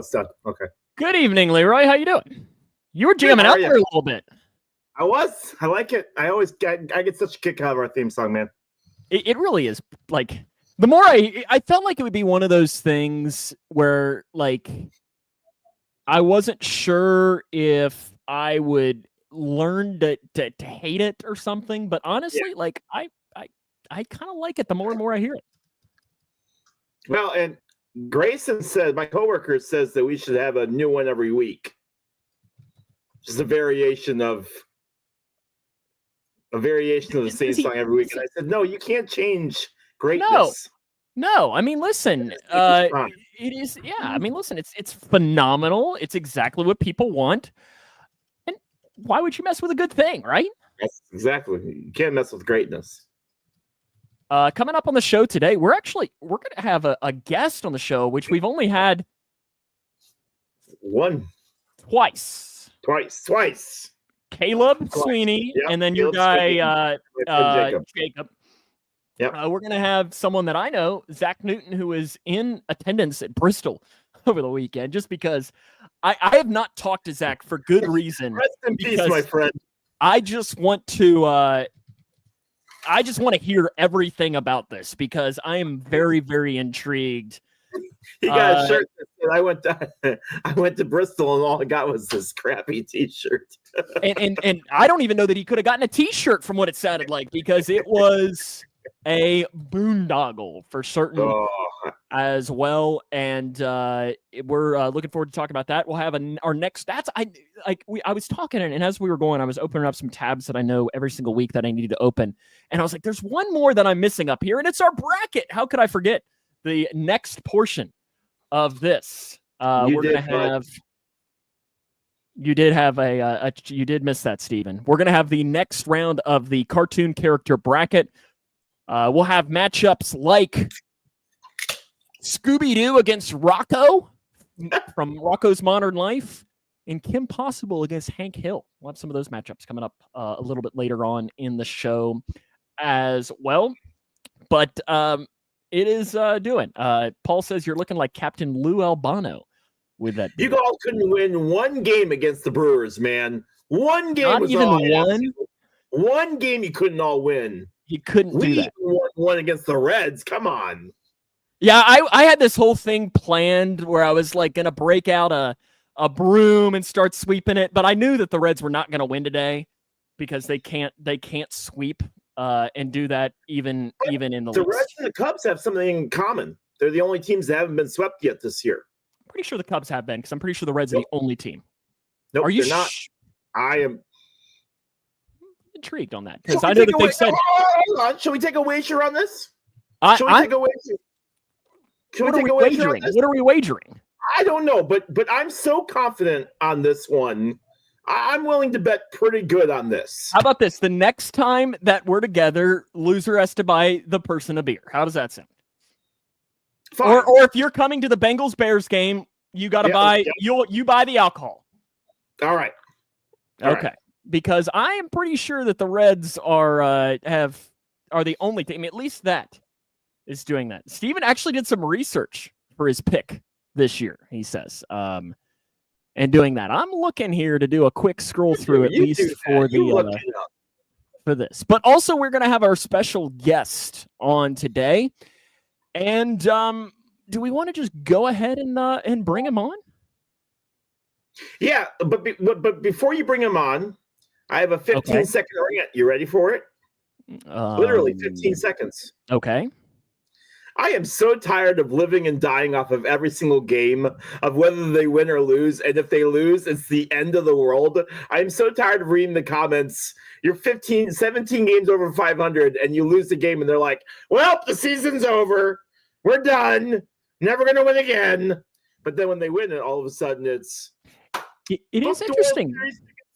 it's done. Okay. Good evening, Leroy. How you doing? You were jamming out there a little bit. I was. I like it. I get such a kick out of our theme song, man. It really is. Like, the more I felt like it would be one of those things where, like, I wasn't sure if I would learn to hate it or something, but honestly, like, I kind of like it the more and more I hear it. Well, and Grayson said, my coworker says that we should have a new one every week. Just a variation of the same song every week. And I said, no, you can't change greatness. No. I mean, listen, it is. Yeah. I mean, listen, it's phenomenal. It's exactly what people want. And why would you mess with a good thing, right? Yes, exactly. You can't mess with greatness. Coming up on the show today, we're going to have a guest on the show, which we've only had twice. Caleb Sweeney, yep. And then your guy, Jacob. Yep. We're going to have someone that I know, Zac Newton, who is in attendance at Bristol over the weekend, just because I have not talked to Zac for good reason. Rest in peace, my friend. I just want to hear everything about this because I am very, very intrigued. He got a shirt that said, I went to Bristol and all I got was this crappy T-shirt. and I don't even know that he could have gotten a T-shirt from what it sounded like because it was a boondoggle for certain as well. And we're looking forward to talking about that. We'll have our next stats. I was talking and as we were going, I was opening up some tabs that I know every single week that I needed to open. And I was like, there's one more that I'm missing up here. And it's our bracket. How could I forget the next portion of this? We're going to have, you did miss that, Steven. We're going to have the next round of the cartoon character bracket. We'll have matchups like Scooby-Doo against Rocco from Rocco's Modern Life and Kim Possible against Hank Hill. We'll have some of those matchups coming up a little bit later on in the show as well. But it is doing. Paul says you're looking like Captain Lou Albano with that. You all couldn't win one game against the Brewers, man. One game. Not was even all one. One game you couldn't all win. You couldn't do that. We won against the Reds. Come on. Yeah, I had this whole thing planned where I was like going to break out a broom and start sweeping it, but I knew that the Reds were not going to win today because they can't sweep and do that even in the Reds and the Cubs have something in common. They're the only teams that haven't been swept yet this year. I'm pretty sure the Cubs have been because I'm pretty sure the Reds are the only team. Nope, are you not? I am intrigued on that because I know that they've said. Hold on. Should we take a wager on this? Should we take a wager? What are we wagering? I don't know, but I'm so confident on this one. I'm willing to bet pretty good on this. How about this? The next time that we're together, loser has to buy the person a beer. How does that sound? Fine. Or if you're coming to the Bengals-Bears game, you got to buy you buy the alcohol. All right. Okay. Right. Because I am pretty sure that the Reds are the only team, at least that is doing that. Steven actually did some research for his pick this year, he says. And doing that. I'm looking here to do a quick scroll through at least for for this. But also we're going to have our special guest on today. And do we want to just go ahead and bring him on? Yeah, but before you bring him on, I have a 15-second rant. You ready for it? Literally 15 seconds. Okay. I am so tired of living and dying off of every single game of whether they win or lose. And if they lose, it's the end of the world. I'm so tired of reading the comments. You're 17 games over 500 and you lose the game. And they're like, well, the season's over. We're done. Never going to win again. But then when they win it, all of a sudden it is interesting.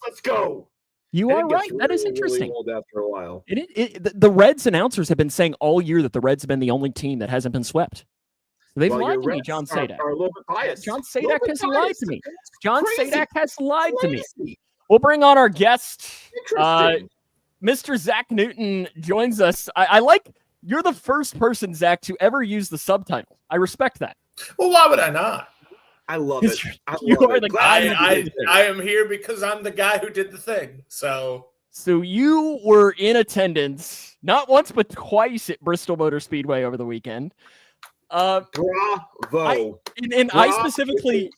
Let's go. You are right. That is interesting. Really old after a while. The Reds announcers have been saying all year that the Reds have been the only team that hasn't been swept. So they've lied to me, John Sadak. Are a little bit biased. John Sadak has lied to me. John Sadak has lied to me. We'll bring on our guest. Mr. Zac Newton joins us. I like you're the first person, Zac, to ever use the subtitle. I respect that. Well, why would I not? I love it. You are the guy. I am here because I'm the guy who did the thing. So you were in attendance not once but twice at Bristol Motor Speedway over the weekend. Bravo. I specifically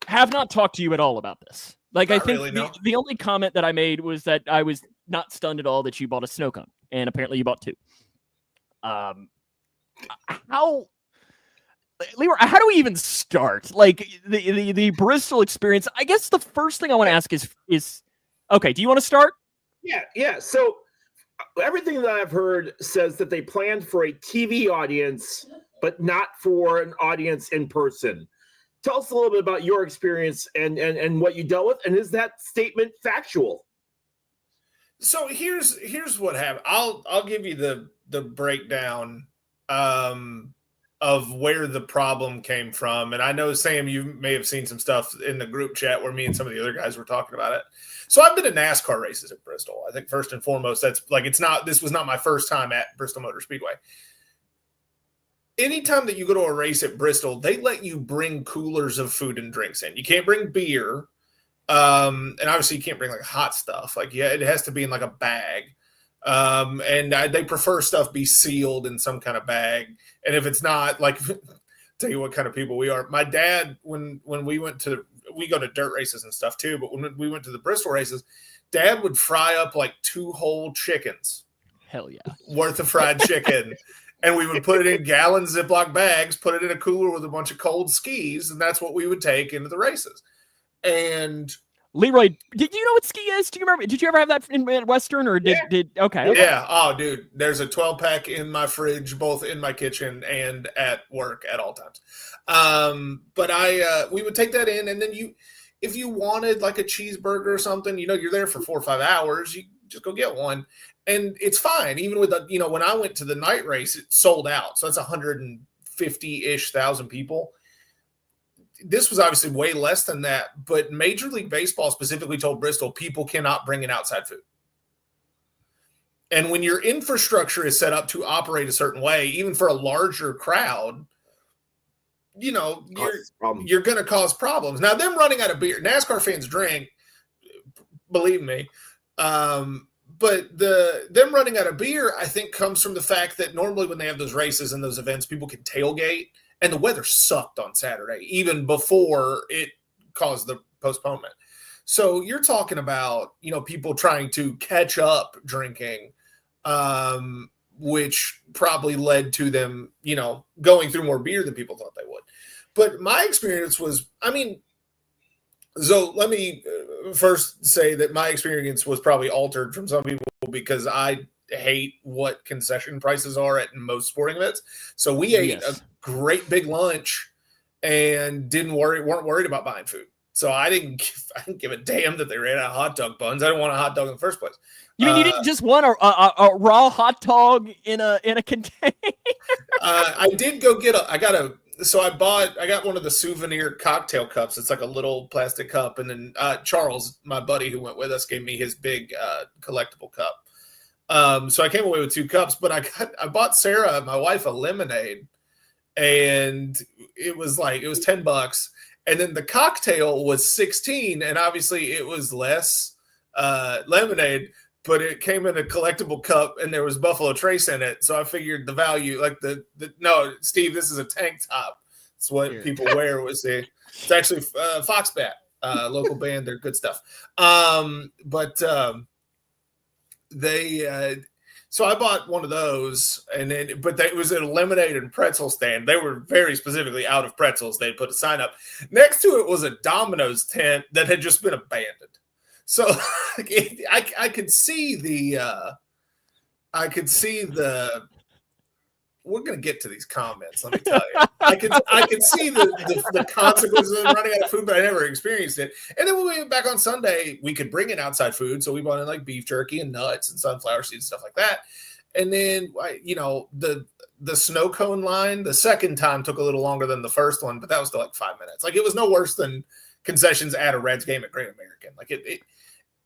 have not talked to you at all about this. Like, I think really, no. the only comment that I made was that I was not stunned at all that you bought a snow cone, and apparently you bought two. Leroy, how do we even start? Like, the Bristol experience. I guess the first thing I want to ask is okay, do you want to start? Yeah. So everything that I've heard says that they planned for a TV audience, but not for an audience in person. Tell us a little bit about your experience and what you dealt with, and is that statement factual? So here's what happened. I'll give you the breakdown of where the problem came from. And I know, Sam, you may have seen some stuff in the group chat where me and some of the other guys were talking about it. So I've been to NASCAR races at Bristol. I think first and foremost, this was not my first time at Bristol Motor Speedway. Anytime that you go to a race at Bristol, they let you bring coolers of food and drinks in. You can't bring beer. And obviously you can't bring like hot stuff. Like, yeah, it has to be in like a bag. They prefer stuff be sealed in some kind of bag. And if it's not, like, tell you what kind of people we are. My dad, when we go to dirt races and stuff too, but when we went to the Bristol races, Dad would fry up like 2 whole chickens. Hell yeah. Worth of fried chicken. And we would put it in gallon Ziploc bags, put it in a cooler with a bunch of cold skis, and that's what we would take into the races. And Leroy, did you know what ski is? Do you remember? Did you ever have that in Western, or okay? Yeah. Oh, dude, there's a 12-pack in my fridge, both in my kitchen and at work at all times. But we would take that in, and then if you wanted like a cheeseburger or something, you're there for 4 or 5 hours, you just go get one. And it's fine. Even with when I went to the night race, it sold out. So that's 150-ish thousand people. This was obviously way less than that, but Major League Baseball specifically told Bristol people cannot bring in outside food. And when your infrastructure is set up to operate a certain way, even for a larger crowd, you're going to cause problems. Now, them running out of beer, NASCAR fans drink, believe me. But them running out of beer, I think, comes from the fact that normally when they have those races and those events, people can tailgate. And the weather sucked on Saturday, even before it caused the postponement. So you're talking about, people trying to catch up drinking, which probably led to them, going through more beer than people thought they would. But my experience was, so let me first say that my experience was probably altered from some people because I hate what concession prices are at most sporting events. So we ate a great big lunch and weren't worried about buying food. So I didn't give a damn that they ran out of hot dog buns. I didn't want a hot dog in the first place. You didn't just want a raw hot dog in a container? I did go get I got one of the souvenir cocktail cups. It's like a little plastic cup. And then Charles, my buddy who went with us, gave me his big collectible cup. So I came away with 2 cups, but I bought Sarah, my wife, a lemonade, and it was $10. And then the cocktail was $16, and obviously it was less lemonade, but it came in a collectible cup and there was Buffalo Trace in it. So I figured the value, like no, Steve, this is a tank top. It's what people wear. It's actually Foxbat, local band. They're good stuff. So I bought one of those, but it was a lemonade and pretzel stand. They were very specifically out of pretzels. They put a sign up. Next to it was a Domino's tent that had just been abandoned. So I could see we're going to get to these comments. Let me tell you, I could see the consequences of running out of food, but I never experienced it. And then when we went back on Sunday, we could bring in outside food. So we bought in like beef jerky and nuts and sunflower seeds, stuff like that. And then, the snow cone line, the second time took a little longer than the first one, but that was still like 5 minutes. Like, it was no worse than concessions at a Reds game at Great American. Like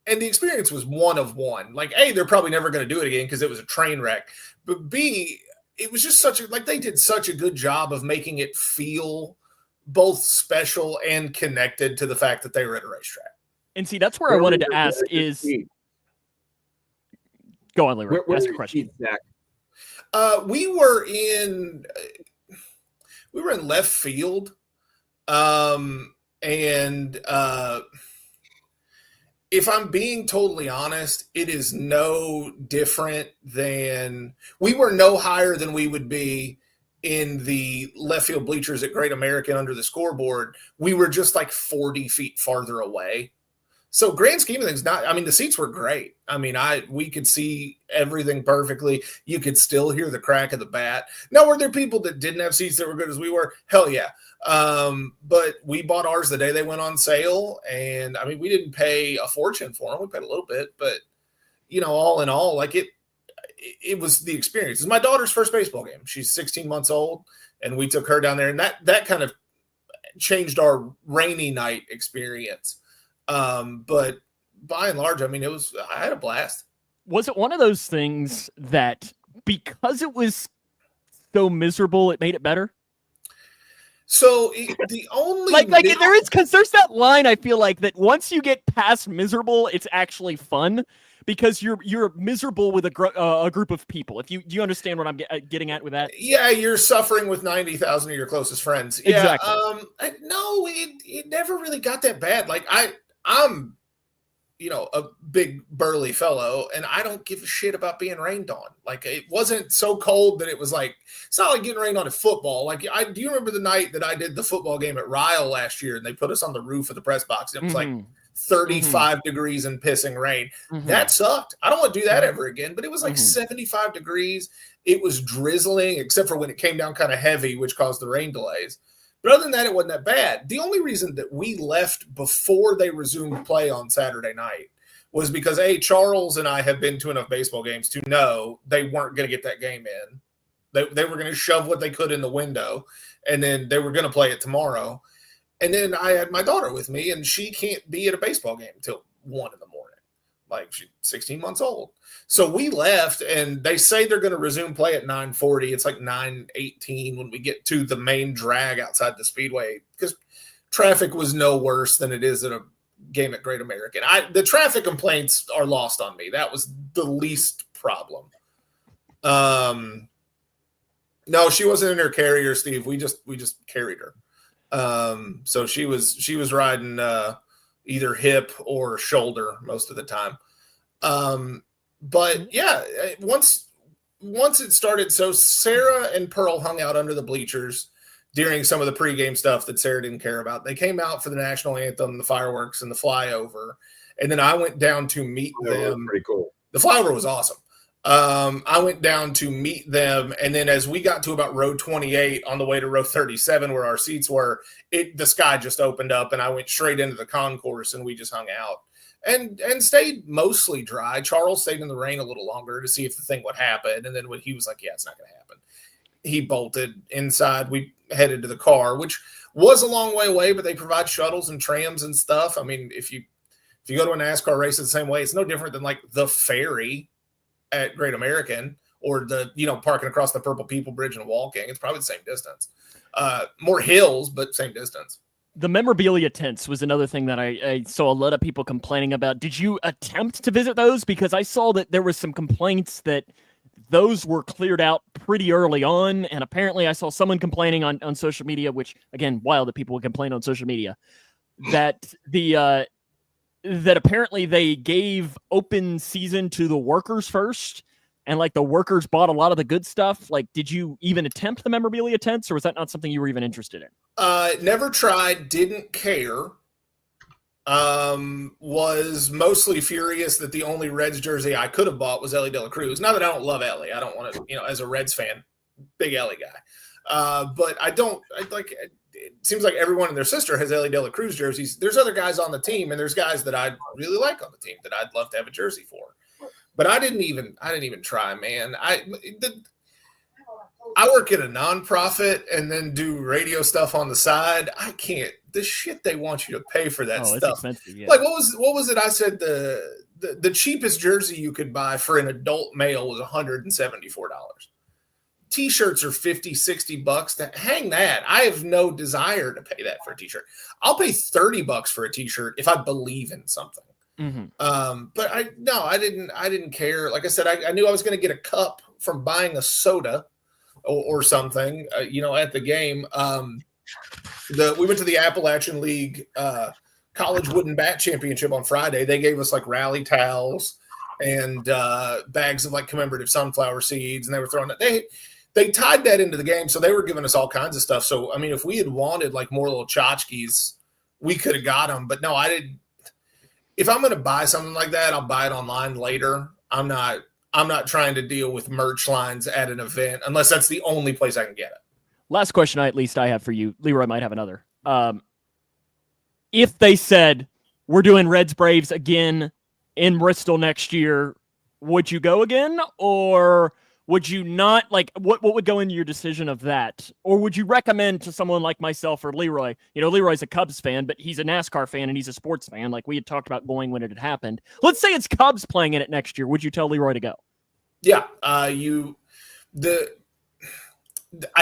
and the experience was one of one. Like, A, they're probably never going to do it again because it was a train wreck. But B, it was just they did such a good job of making it feel both special and connected to the fact that they were at a racetrack. And see, that's where I wanted to ask is, go on, Leroy, ask a question. Zach? We were in left field. If I'm being totally honest, it is no different than we were no higher than we would be in the left field bleachers at Great American under the scoreboard. We were just like 40 feet farther away. So grand scheme of things, the seats were great. We could see everything perfectly. You could still hear the crack of the bat. Now, were there people that didn't have seats that were good as we were? Hell yeah. But we bought ours the day they went on sale. And we didn't pay a fortune for them. We paid a little bit, but all in all, like it was the experience. It's my daughter's first baseball game. She's 16 months old, and we took her down there, and that kind of changed our rainy night experience. But by and large, I had a blast. Was it one of those things that because it was so miserable, it made it better? So the only there is, because there's that line, I feel like, that once you get past miserable, it's actually fun because you're miserable with a group of people. Do you understand what I'm getting at with that? Yeah, you're suffering with 90,000 of your closest friends. Exactly. Yeah, no, it never really got that bad. Like I'm a big burly fellow, and I don't give a shit about being rained on. Like, it wasn't so cold that it was like, it's not like getting rained on at football. Like, do you remember the night that I did the football game at Ryle last year, and they put us on the roof of the press box? It was like 35 degrees and pissing rain. That sucked. I don't want to do that ever again, but it was like 75 degrees. It was drizzling, except for when it came down kind of heavy, which caused the rain delays. But other than that, it wasn't that bad. The only reason that we left before they resumed play on Saturday night was because, Charles and I have been to enough baseball games to know they weren't going to get that game in. They were going to shove what they could in the window, and then they were going to play it tomorrow. And then I had my daughter with me, and she can't be at a baseball game until 1 a.m. Like, she's 16 months old. So we left, and they say they're going to resume play at 9:40. It's like 9:18 when we get to the main drag outside the Speedway, because traffic was no worse than it is at a game at Great American. The traffic complaints are lost on me. That was the least problem. No, she wasn't in her carrier, Steve. We just carried her. So she was riding either hip or shoulder most of the time. But yeah, once it started, so Sarah and Pearl hung out under the bleachers during some of the pregame stuff that Sarah didn't care about. They came out for the national anthem, the fireworks, and the flyover. And then I went down to meet them. Pretty cool. The flyover was awesome. I went down to meet them, and then as we got to about row 28 on the way to row 37 where our seats were, the sky just opened up, and I went straight into the concourse, and we just hung out and stayed mostly dry. Charles stayed in the rain a little longer to see if the thing would happen, and then when he was like, yeah, it's not going to happen, he bolted inside. We headed to the car, which was a long way away, but they provide shuttles and trams and stuff. If you go to a NASCAR race the same way, it's no different than like the ferry at Great American or the, parking across the Purple People Bridge and walking. It's probably the same distance. More hills, but same distance. The memorabilia tents was another thing that I saw a lot of people complaining about. Did you attempt to visit those? Because I saw that there was some complaints that those were cleared out pretty early on. And apparently I saw someone complaining on social media, which, again, wild that people would complain on social media, that that apparently they gave open season to the workers first, and like the workers bought a lot of the good stuff. Like, did you even attempt the memorabilia tents, or was that not something you were even interested in? Never tried, didn't care. Was mostly furious that the only Reds jersey I could have bought was Ellie De La Cruz. Not that I don't love Ellie. I don't want to, as a Reds fan, big Ellie guy. But it seems like everyone and their sister has Ellie De La Cruz jerseys. There's other guys on the team, and there's guys that I really like on the team that I'd love to have a jersey for. But I didn't even try, man. I work at a nonprofit and then do radio stuff on the side. I can't. The shit they want you to pay for that stuff. Yeah. Like, what was it? I said the cheapest jersey you could buy for an adult male was $174. t-shirts are $50-$60 to hang that. I have no desire to pay that for a t-shirt. I'll pay $30 for a t-shirt if I believe in something. But I didn't care. Like I said, I knew I was going to get a cup from buying a soda or something, at the game. We went to the Appalachian League College Wooden Bat Championship on Friday. They gave us like rally towels and bags of like commemorative sunflower seeds, and they were throwing it. They tied that into the game, so they were giving us all kinds of stuff. So I mean, if we had wanted like more little tchotchkes, we could have got them. But no, I didn't. If I'm going to buy something like that, I'll buy it online later. I'm not trying to deal with merch lines at an event unless that's the only place I can get it. Last question, at least I have for you. Leroy might have another. If they said we're doing Reds Braves again in Bristol next year, would you go again, or would you not? Like, what would go into your decision of that? Or would you recommend to someone like myself or Leroy? Leroy's a Cubs fan, but he's a NASCAR fan and he's a sports fan. Like we had talked about going when it had happened. Let's say it's Cubs playing in it next year. Would you tell Leroy to go? Yeah, I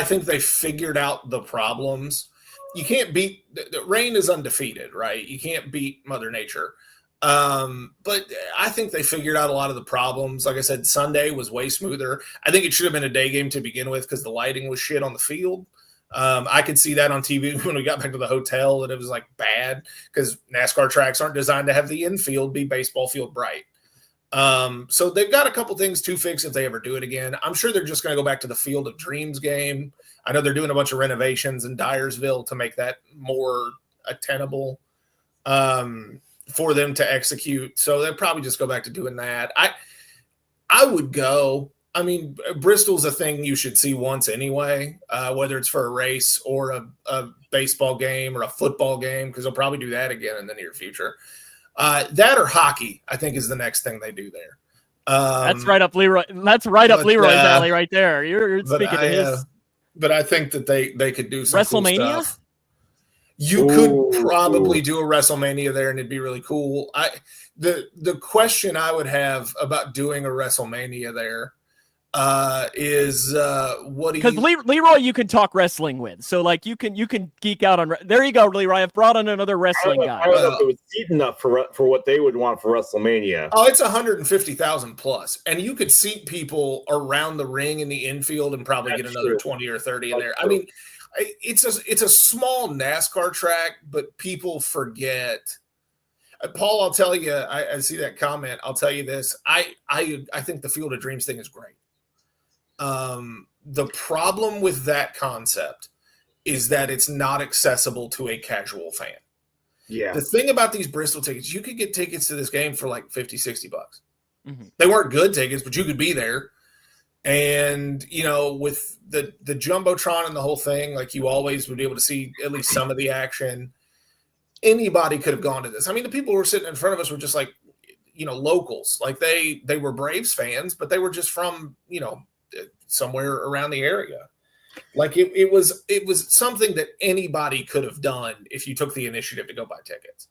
think they figured out the problems. You can't beat the rain is undefeated, right? You can't beat Mother Nature. But I think they figured out a lot of the problems. Like I said, Sunday was way smoother. I think it should have been a day game to begin with because the lighting was shit on the field. I could see that on TV when we got back to the hotel that it was like bad because NASCAR tracks aren't designed to have the infield be baseball field bright. So they've got a couple things to fix if they ever do it again. I'm sure they're just going to go back to the Field of Dreams game. I know they're doing a bunch of renovations in Dyersville to make that more attainable for them to execute. So they'll probably just go back to doing that. I would go. I mean, Bristol's a thing you should see once anyway, whether it's for a race or a baseball game or a football game, because they'll probably do that again in the near future. That or hockey, I think, is the next thing they do there. That's right up Leroy. That's right up Leroy's alley right there. You're speaking to his. But I think that they could do some WrestleMania. Cool stuff. You could probably do a WrestleMania there, and it'd be really cool. The question I would have about doing a WrestleMania there is what do you? Because Leroy, you can talk wrestling with, so like you can geek out on. There you go, Leroy. I've brought on another wrestling guy. I don't know if it was deep enough for what they would want for WrestleMania. Oh, it's 150,000 plus, and you could seat people around the ring in the infield and probably get another 20 or 30 in there. I mean, it's a small NASCAR track, but people forget. Paul, I'll tell you. I see that comment. I'll tell you this. I think the Field of Dreams thing is great. The problem with that concept is that it's not accessible to a casual fan. Yeah. The thing about these Bristol tickets, you could get tickets to this game for like $50-$60. Mm-hmm. They weren't good tickets, but you could be there. And, with the Jumbotron and the whole thing, like you always would be able to see at least some of the action. Anybody could have gone to this. I mean, the people who were sitting in front of us were just like, locals. Like they were Braves fans, but they were just from, somewhere around the area. Like it was something that anybody could have done if you took the initiative to go buy tickets.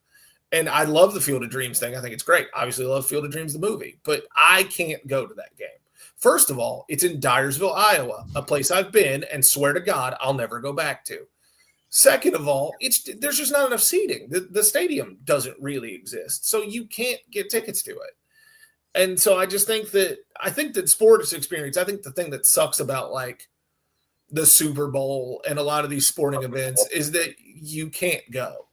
And I love the Field of Dreams thing. I think it's great. Obviously, I love Field of Dreams, the movie, but I can't go to that game. First of all, it's in Dyersville, Iowa, a place I've been and swear to God, I'll never go back to. Second of all, there's just not enough seating. The stadium doesn't really exist. So you can't get tickets to it. And so I think that sports experience, I think the thing that sucks about like the Super Bowl and a lot of these sporting events is that you can't go.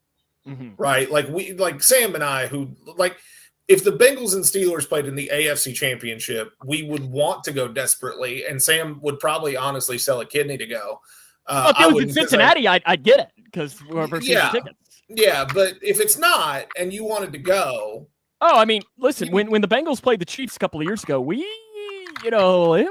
Mm-hmm. Right? Like Sam and I, who like if the Bengals and Steelers played in the AFC Championship, we would want to go desperately, and Sam would probably honestly sell a kidney to go. If it was in Cincinnati, I'd get it because whoever sees the tickets. Yeah, but if it's not and you wanted to go. Oh, I mean, listen, when the Bengals played the Chiefs a couple of years ago, we were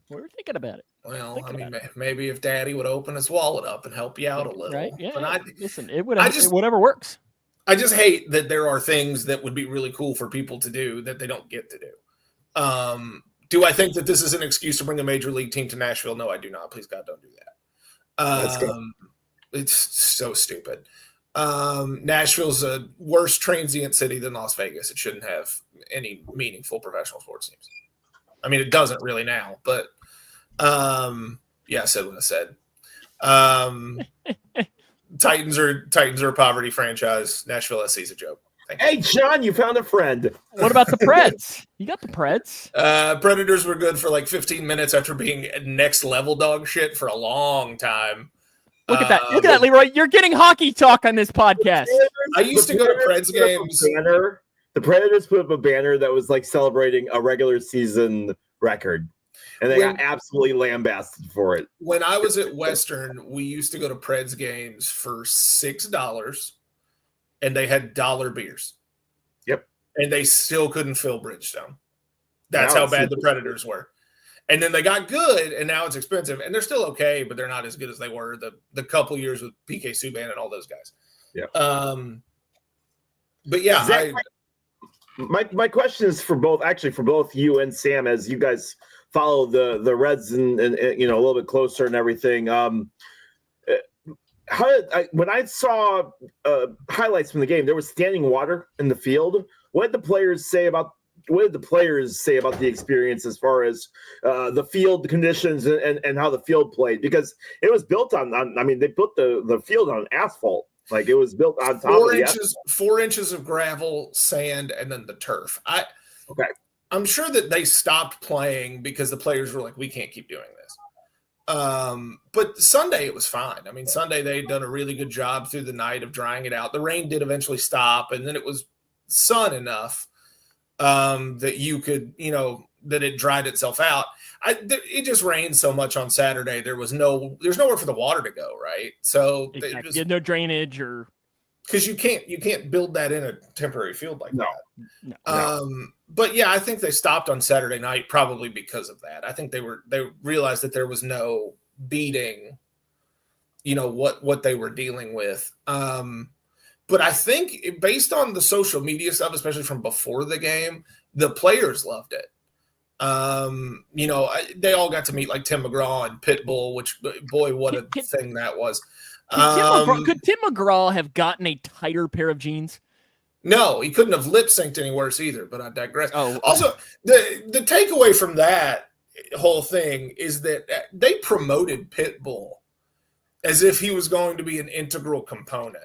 thinking about it. Well, I mean, maybe if Daddy would open his wallet up and help you out a little. Right? Yeah. But listen, whatever works. I just hate that there are things that would be really cool for people to do that they don't get to do. Do I think that this is an excuse to bring a major league team to Nashville? No, I do not. Please, God, don't do that. It's so stupid. Nashville's a worse transient city than Las Vegas. It shouldn't have any meaningful professional sports teams. I mean, it doesn't really now, but Yeah, I said what I said. Titans are a poverty franchise. Nashville SC is a joke. Hey, John, you found a friend. What about the Preds? You got the Preds? Predators were good for like 15 minutes after being next level dog shit for a long time. Look at that. Look at that, Leroy. You're getting hockey talk on this podcast. I used to go to Preds games. The Predators put up a banner that was like celebrating a regular season record. And they got absolutely lambasted for it. When I was at Western, we used to go to Preds games for $6, and they had dollar beers. Yep. And they still couldn't fill Bridgestone. That's how bad the Predators were. And then they got good, and now it's expensive. And they're still okay, but they're not as good as they were the couple years with PK Subban and all those guys. Yeah. But yeah, Zach, my question is for both you and Sam, as you guys follow the Reds and a little bit closer and everything. When I saw highlights from the game, there was standing water in the field. What did the players say about the experience as far as the field conditions and how the field played? Because it was built on they put the field on asphalt. Like it was built on top of 4 inches of gravel, sand, and then the turf. I'm sure that they stopped playing because the players were like, we can't keep doing this. But Sunday it was fine. I mean, Sunday they'd done a really good job through the night of drying it out. The rain did eventually stop, and then it was sun enough that you could, that it dried itself out. It just rained so much on Saturday. There's nowhere for the water to go, right? So exactly. You had no drainage or because you can't build that in a temporary field like that. No. But yeah, I think they stopped on Saturday night probably because of that. I think they realized that there was no beating, what they were dealing with. But I think based on the social media stuff, especially from before the game, the players loved it. They all got to meet like Tim McGraw and Pitbull, which boy, what a thing that was. Could Tim McGraw have gotten a tighter pair of jeans? No, he couldn't have lip synced any worse either, but I digress. Also, the takeaway from that whole thing is that they promoted Pitbull as if he was going to be an integral component.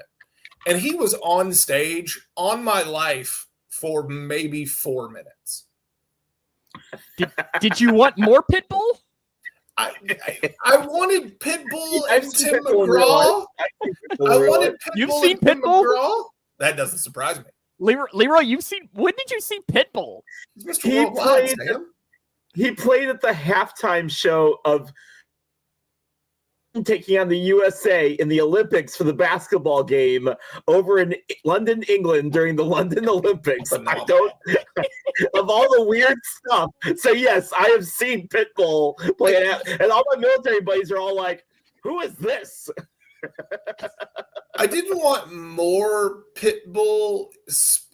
And he was on stage on my life for maybe 4 minutes. Did you want more Pitbull? I wanted Pitbull and Tim McGraw. You've seen Pitbull? McGraw? That doesn't surprise me. Leroy, when did you see Pitbull? He played at the halftime show of taking on the USA in the Olympics for the basketball game over in London, England during the London Olympics. Of all the weird stuff. So yes, I have seen Pitbull play it, and all my military buddies are all like, "Who is this?" I didn't want more Pitbull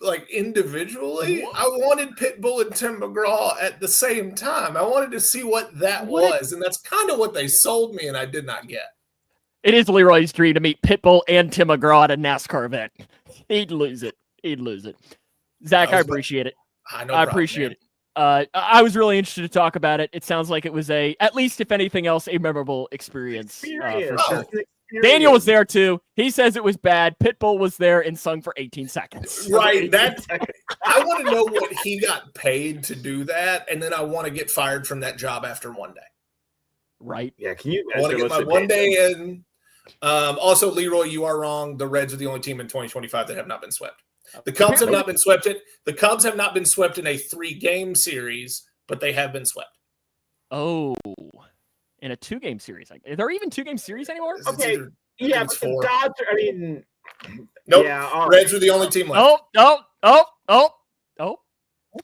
like individually. I wanted Pitbull and Tim McGraw at the same time. I wanted to see what that was, and that's kind of what they sold me, and I did not get. It is Leroy's dream to meet Pitbull and Tim McGraw at a NASCAR event. He'd lose it. Zach, I appreciate it. I appreciate it. I was really interested to talk about it. It sounds like it was at least if anything else, a memorable experience. For sure. Daniel was there too. He says it was bad. Pitbull was there and sung for 18 seconds. Right. I want to know what he got paid to do that, and then I want to get fired from that job after one day. Right. Yeah. Can you? I want to get my one day in. Also, Leroy, you are wrong. The Reds are the only team in 2025 that have not been swept. The Cubs have not been swept. The Cubs have not been swept in a 3-game series, but they have been swept. Oh. In a 2-game series. Are there even 2-game series anymore? Okay. Yeah, but the Dodgers, nope. Yeah, Reds are the only team left.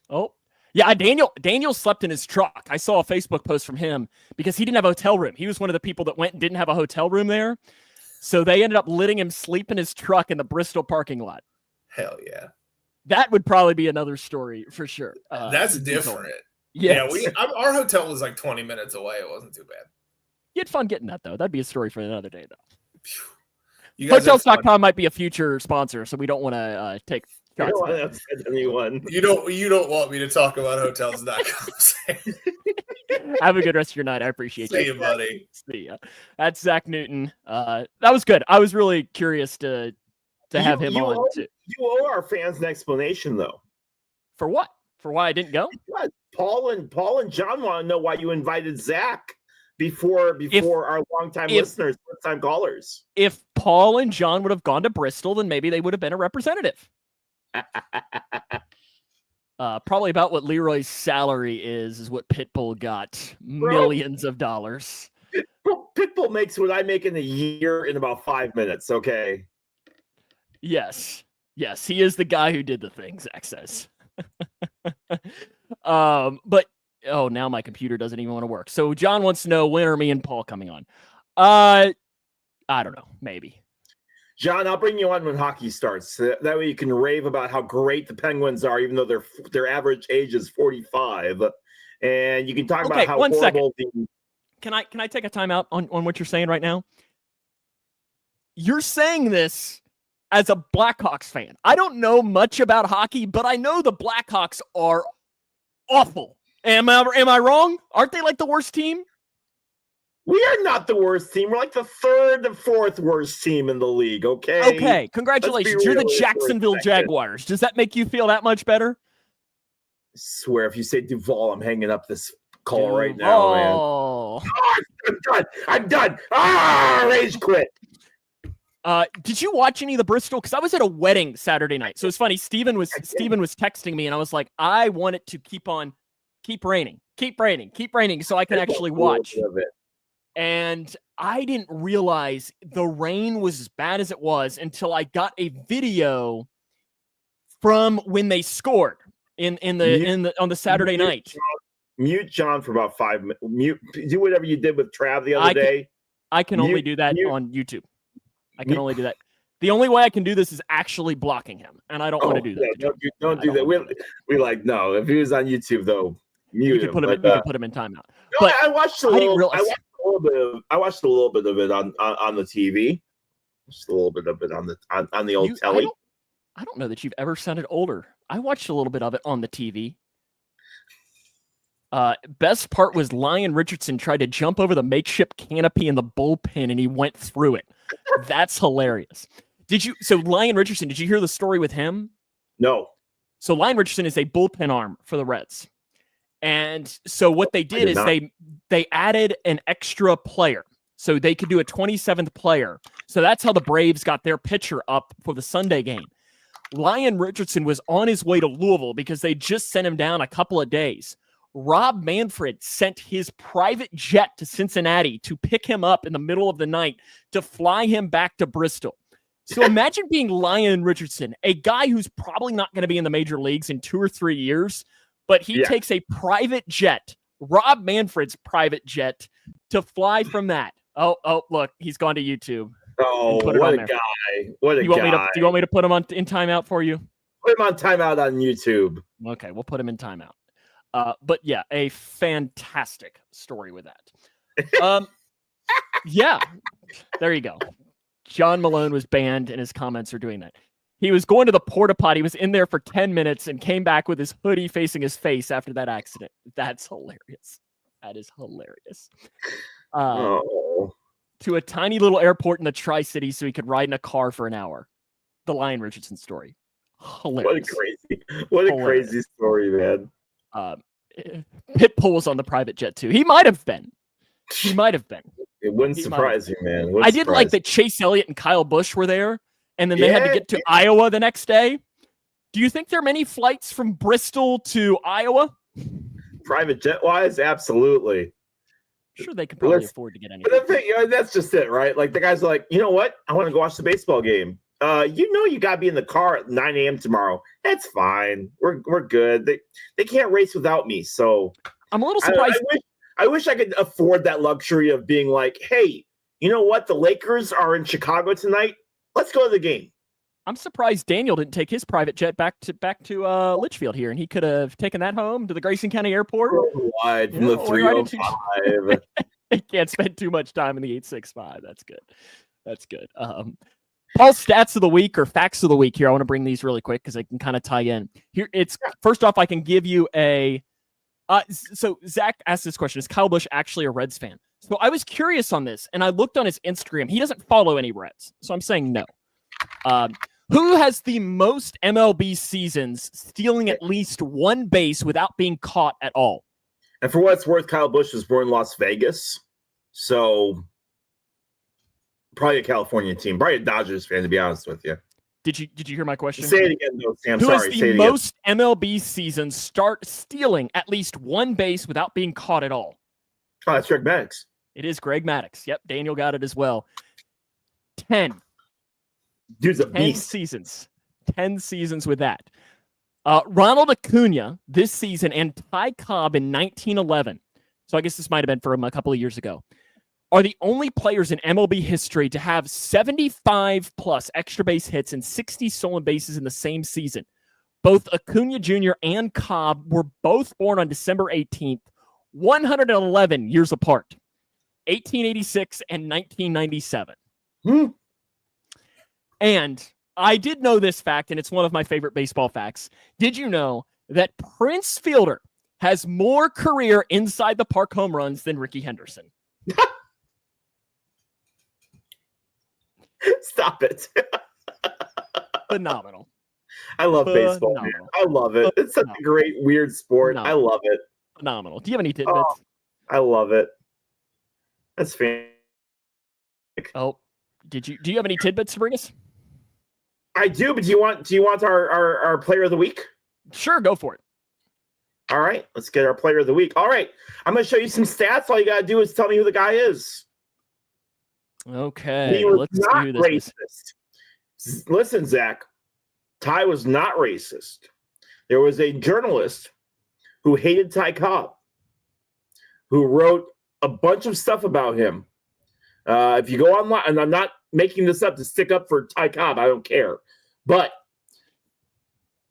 Oh. Yeah, Daniel slept in his truck. I saw a Facebook post from him because he didn't have a hotel room. He was one of the people that went and didn't have a hotel room there. So they ended up letting him sleep in his truck in the Bristol parking lot. Hell yeah. That would probably be another story for sure. That's different. Yes. Yeah, our hotel was like 20 minutes away. It wasn't too bad. You had fun getting that, though. That'd be a story for another day, though. Hotels.com might be a future sponsor, so we don't want to take I don't want to upset anyone. You don't want me to talk about hotels.com. Have a good rest of your night. I appreciate you. See you, buddy. See ya. That's Zac Newton. That was good. I was really curious to have him on. You owe our fans an explanation, though. For what? For why I didn't go? Because Paul and John want to know why you invited Zach before our longtime listeners, first-time callers. If Paul and John would have gone to Bristol, then maybe they would have been a representative. Probably about what Leroy's salary is what Pitbull got. Millions of dollars. Pitbull makes what I make in a year in about 5 minutes, okay? Yes, he is the guy who did the thing, Zach says. But now my computer doesn't even want to work. So John wants to know, when are me and Paul coming on? I don't know, maybe. John, I'll bring you on when hockey starts. That way you can rave about how great the Penguins are, even though their average age is 45. And you can talk about how horrible the... Can I take a timeout on what you're saying right now? You're saying this as a Blackhawks fan. I don't know much about hockey, but I know the Blackhawks are awful. Am I wrong? Aren't they like the worst team? We are not the worst team. We're like the third and fourth worst team in the league, okay? Okay, congratulations. You're the Jacksonville Jaguars. Does that make you feel that much better? I swear, if you say Duval, I'm hanging up this call right now, man. Oh, I'm done. Rage quit. Did you watch any of the Bristol? Because I was at a wedding Saturday night. So it's funny. Steven was texting me, and I was like, I want it to keep raining, so I can actually watch. And I didn't realize the rain was as bad as it was until I got a video from when they scored on the Saturday night. Mute John for about 5 minutes. Do whatever you did with Trav the other day. I can only do that on YouTube. I can only do that. The only way I can do this is actually blocking him, and I don't want to do that. Yeah, don't do that. We no. If he was on YouTube though, mute him. You can put him in timeout. No, but I watched a little bit of it on the TV. Just a little bit of it on the old telly. I don't know that you've ever sounded older. I watched a little bit of it on the TV. Best part was Lion Richardson tried to jump over the makeshift canopy in the bullpen, and he went through it. That's hilarious. So Lion Richardson, did you hear the story with him? No. So Lion Richardson is a bullpen arm for the Reds. And so what they did is they added an extra player. So they could do a 27th player. So that's how the Braves got their pitcher up for the Sunday game. Lion Richardson was on his way to Louisville because they just sent him down a couple of days. Rob Manfred sent his private jet to Cincinnati to pick him up in the middle of the night to fly him back to Bristol. So imagine being Lion Richardson, a guy who's probably not going to be in the major leagues in 2 or 3 years, but he takes a private jet, Rob Manfred's private jet, to fly from that. Oh, look, he's gone to YouTube. Oh, what a guy. What a guy. Do you want me to put him in timeout for you? Put him on timeout on YouTube. Okay, we'll put him in timeout. But yeah, a fantastic story with that. Yeah, there you go. John Malone was banned, and his comments are doing that. He was going to the porta potty. He was in there for 10 minutes and came back with his hoodie facing his face after that accident. That's hilarious. That is hilarious. To a tiny little airport in the Tri-Cities so he could ride in a car for an hour. The Lion Richardson story. Hilarious. What a crazy story, man. Pitbull was on the private jet too. He might have been. It wouldn't surprise you, man. I did like that Chase Elliott and Kyle Busch were there, and then they had to get to Iowa the next day. Do you think there are many flights from Bristol to Iowa? Private jet wise, absolutely. I'm sure they could probably afford to get anything. But the thing, that's just it, right? Like the guys are like, you know what? I want to go watch the baseball game. You got to be in the car at 9 a.m. tomorrow. That's fine. We're good. They can't race without me. So I'm a little surprised. I wish I could afford that luxury of being like, hey, you know what? The Lakers are in Chicago tonight. Let's go to the game. I'm surprised Daniel didn't take his private jet back to Litchfield here, and he could have taken that home to the Grayson County Airport. Wide from the 305. He can't spend too much time in the 865. That's good. Paul's stats of the week or facts of the week here. I want to bring these really quick because they can kind of tie in. Here, it's first off, I can give you a. So Zach asked this question: is Kyle Busch actually a Reds fan? So I was curious on this, and I looked on his Instagram. He doesn't follow any Reds, so I'm saying no. Who has the most MLB seasons stealing at least one base without being caught at all? And for what it's worth, Kyle Busch was born in Las Vegas, so probably a California team, probably a Dodgers fan, to be honest with you. Did you hear my question? Say it again, though, Sam. Who Sorry. has the most MLB seasons start stealing at least one base without being caught at all? Oh, that's Greg Maddux. It is Greg Maddux. Yep, Daniel got it as well. 10. Dude's a 10 beast. seasons. 10 seasons with that. Ronald Acuna this season and Ty Cobb in 1911. So I guess this might have been from a couple of years ago. Are the only players in MLB history to have 75 plus extra base hits and 60 stolen bases in the same season. Both Acuna Jr. and Cobb were both born on December 18th, 111 years apart, 1886 and 1997. And I did know this fact, and it's one of my favorite baseball facts. Did you know that Prince Fielder has more career inside the park home runs than Ricky Henderson? Stop it. Phenomenal. I love baseball, man. I love it. It's such a great, weird sport. I love it. Phenomenal. Do you have any tidbits? Oh, I love it. That's fantastic. Oh, do you have any tidbits to bring us? I do, but do you want our player of the week? Sure, go for it. All right, let's get our player of the week. All right, I'm going to show you some stats. All you got to do is tell me who the guy is. Okay, he was let's not see who this racist. Listen, Zach, Ty was not racist. There was a journalist who hated Ty Cobb, who wrote a bunch of stuff about him. If you go online, and I'm not making this up to stick up for Ty Cobb, I don't care. But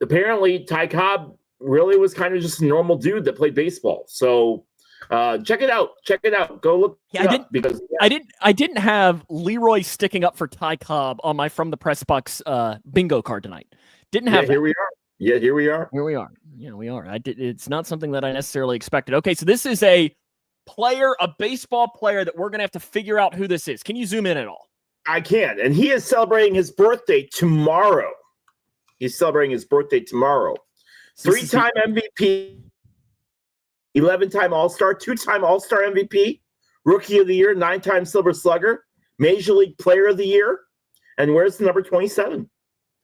apparently Ty Cobb really was kind of just a normal dude that played baseball. So check it out. Check it out. Go look. Yeah, I didn't have Leroy sticking up for Ty Cobb on my From the Pressbox bingo card tonight. Didn't have. Here we are. Yeah, here we are. Here we are. Yeah, we are. It's not something that I necessarily expected. Okay, so this is a baseball player that we're gonna have to figure out who this is. Can you zoom in at all? I can. And he is celebrating his birthday tomorrow. He's celebrating his birthday tomorrow. 3-time MVP, 11-time All-Star, 2-time All-Star MVP, Rookie of the Year, 9-time Silver Slugger, Major League Player of the Year, and where's the number 27?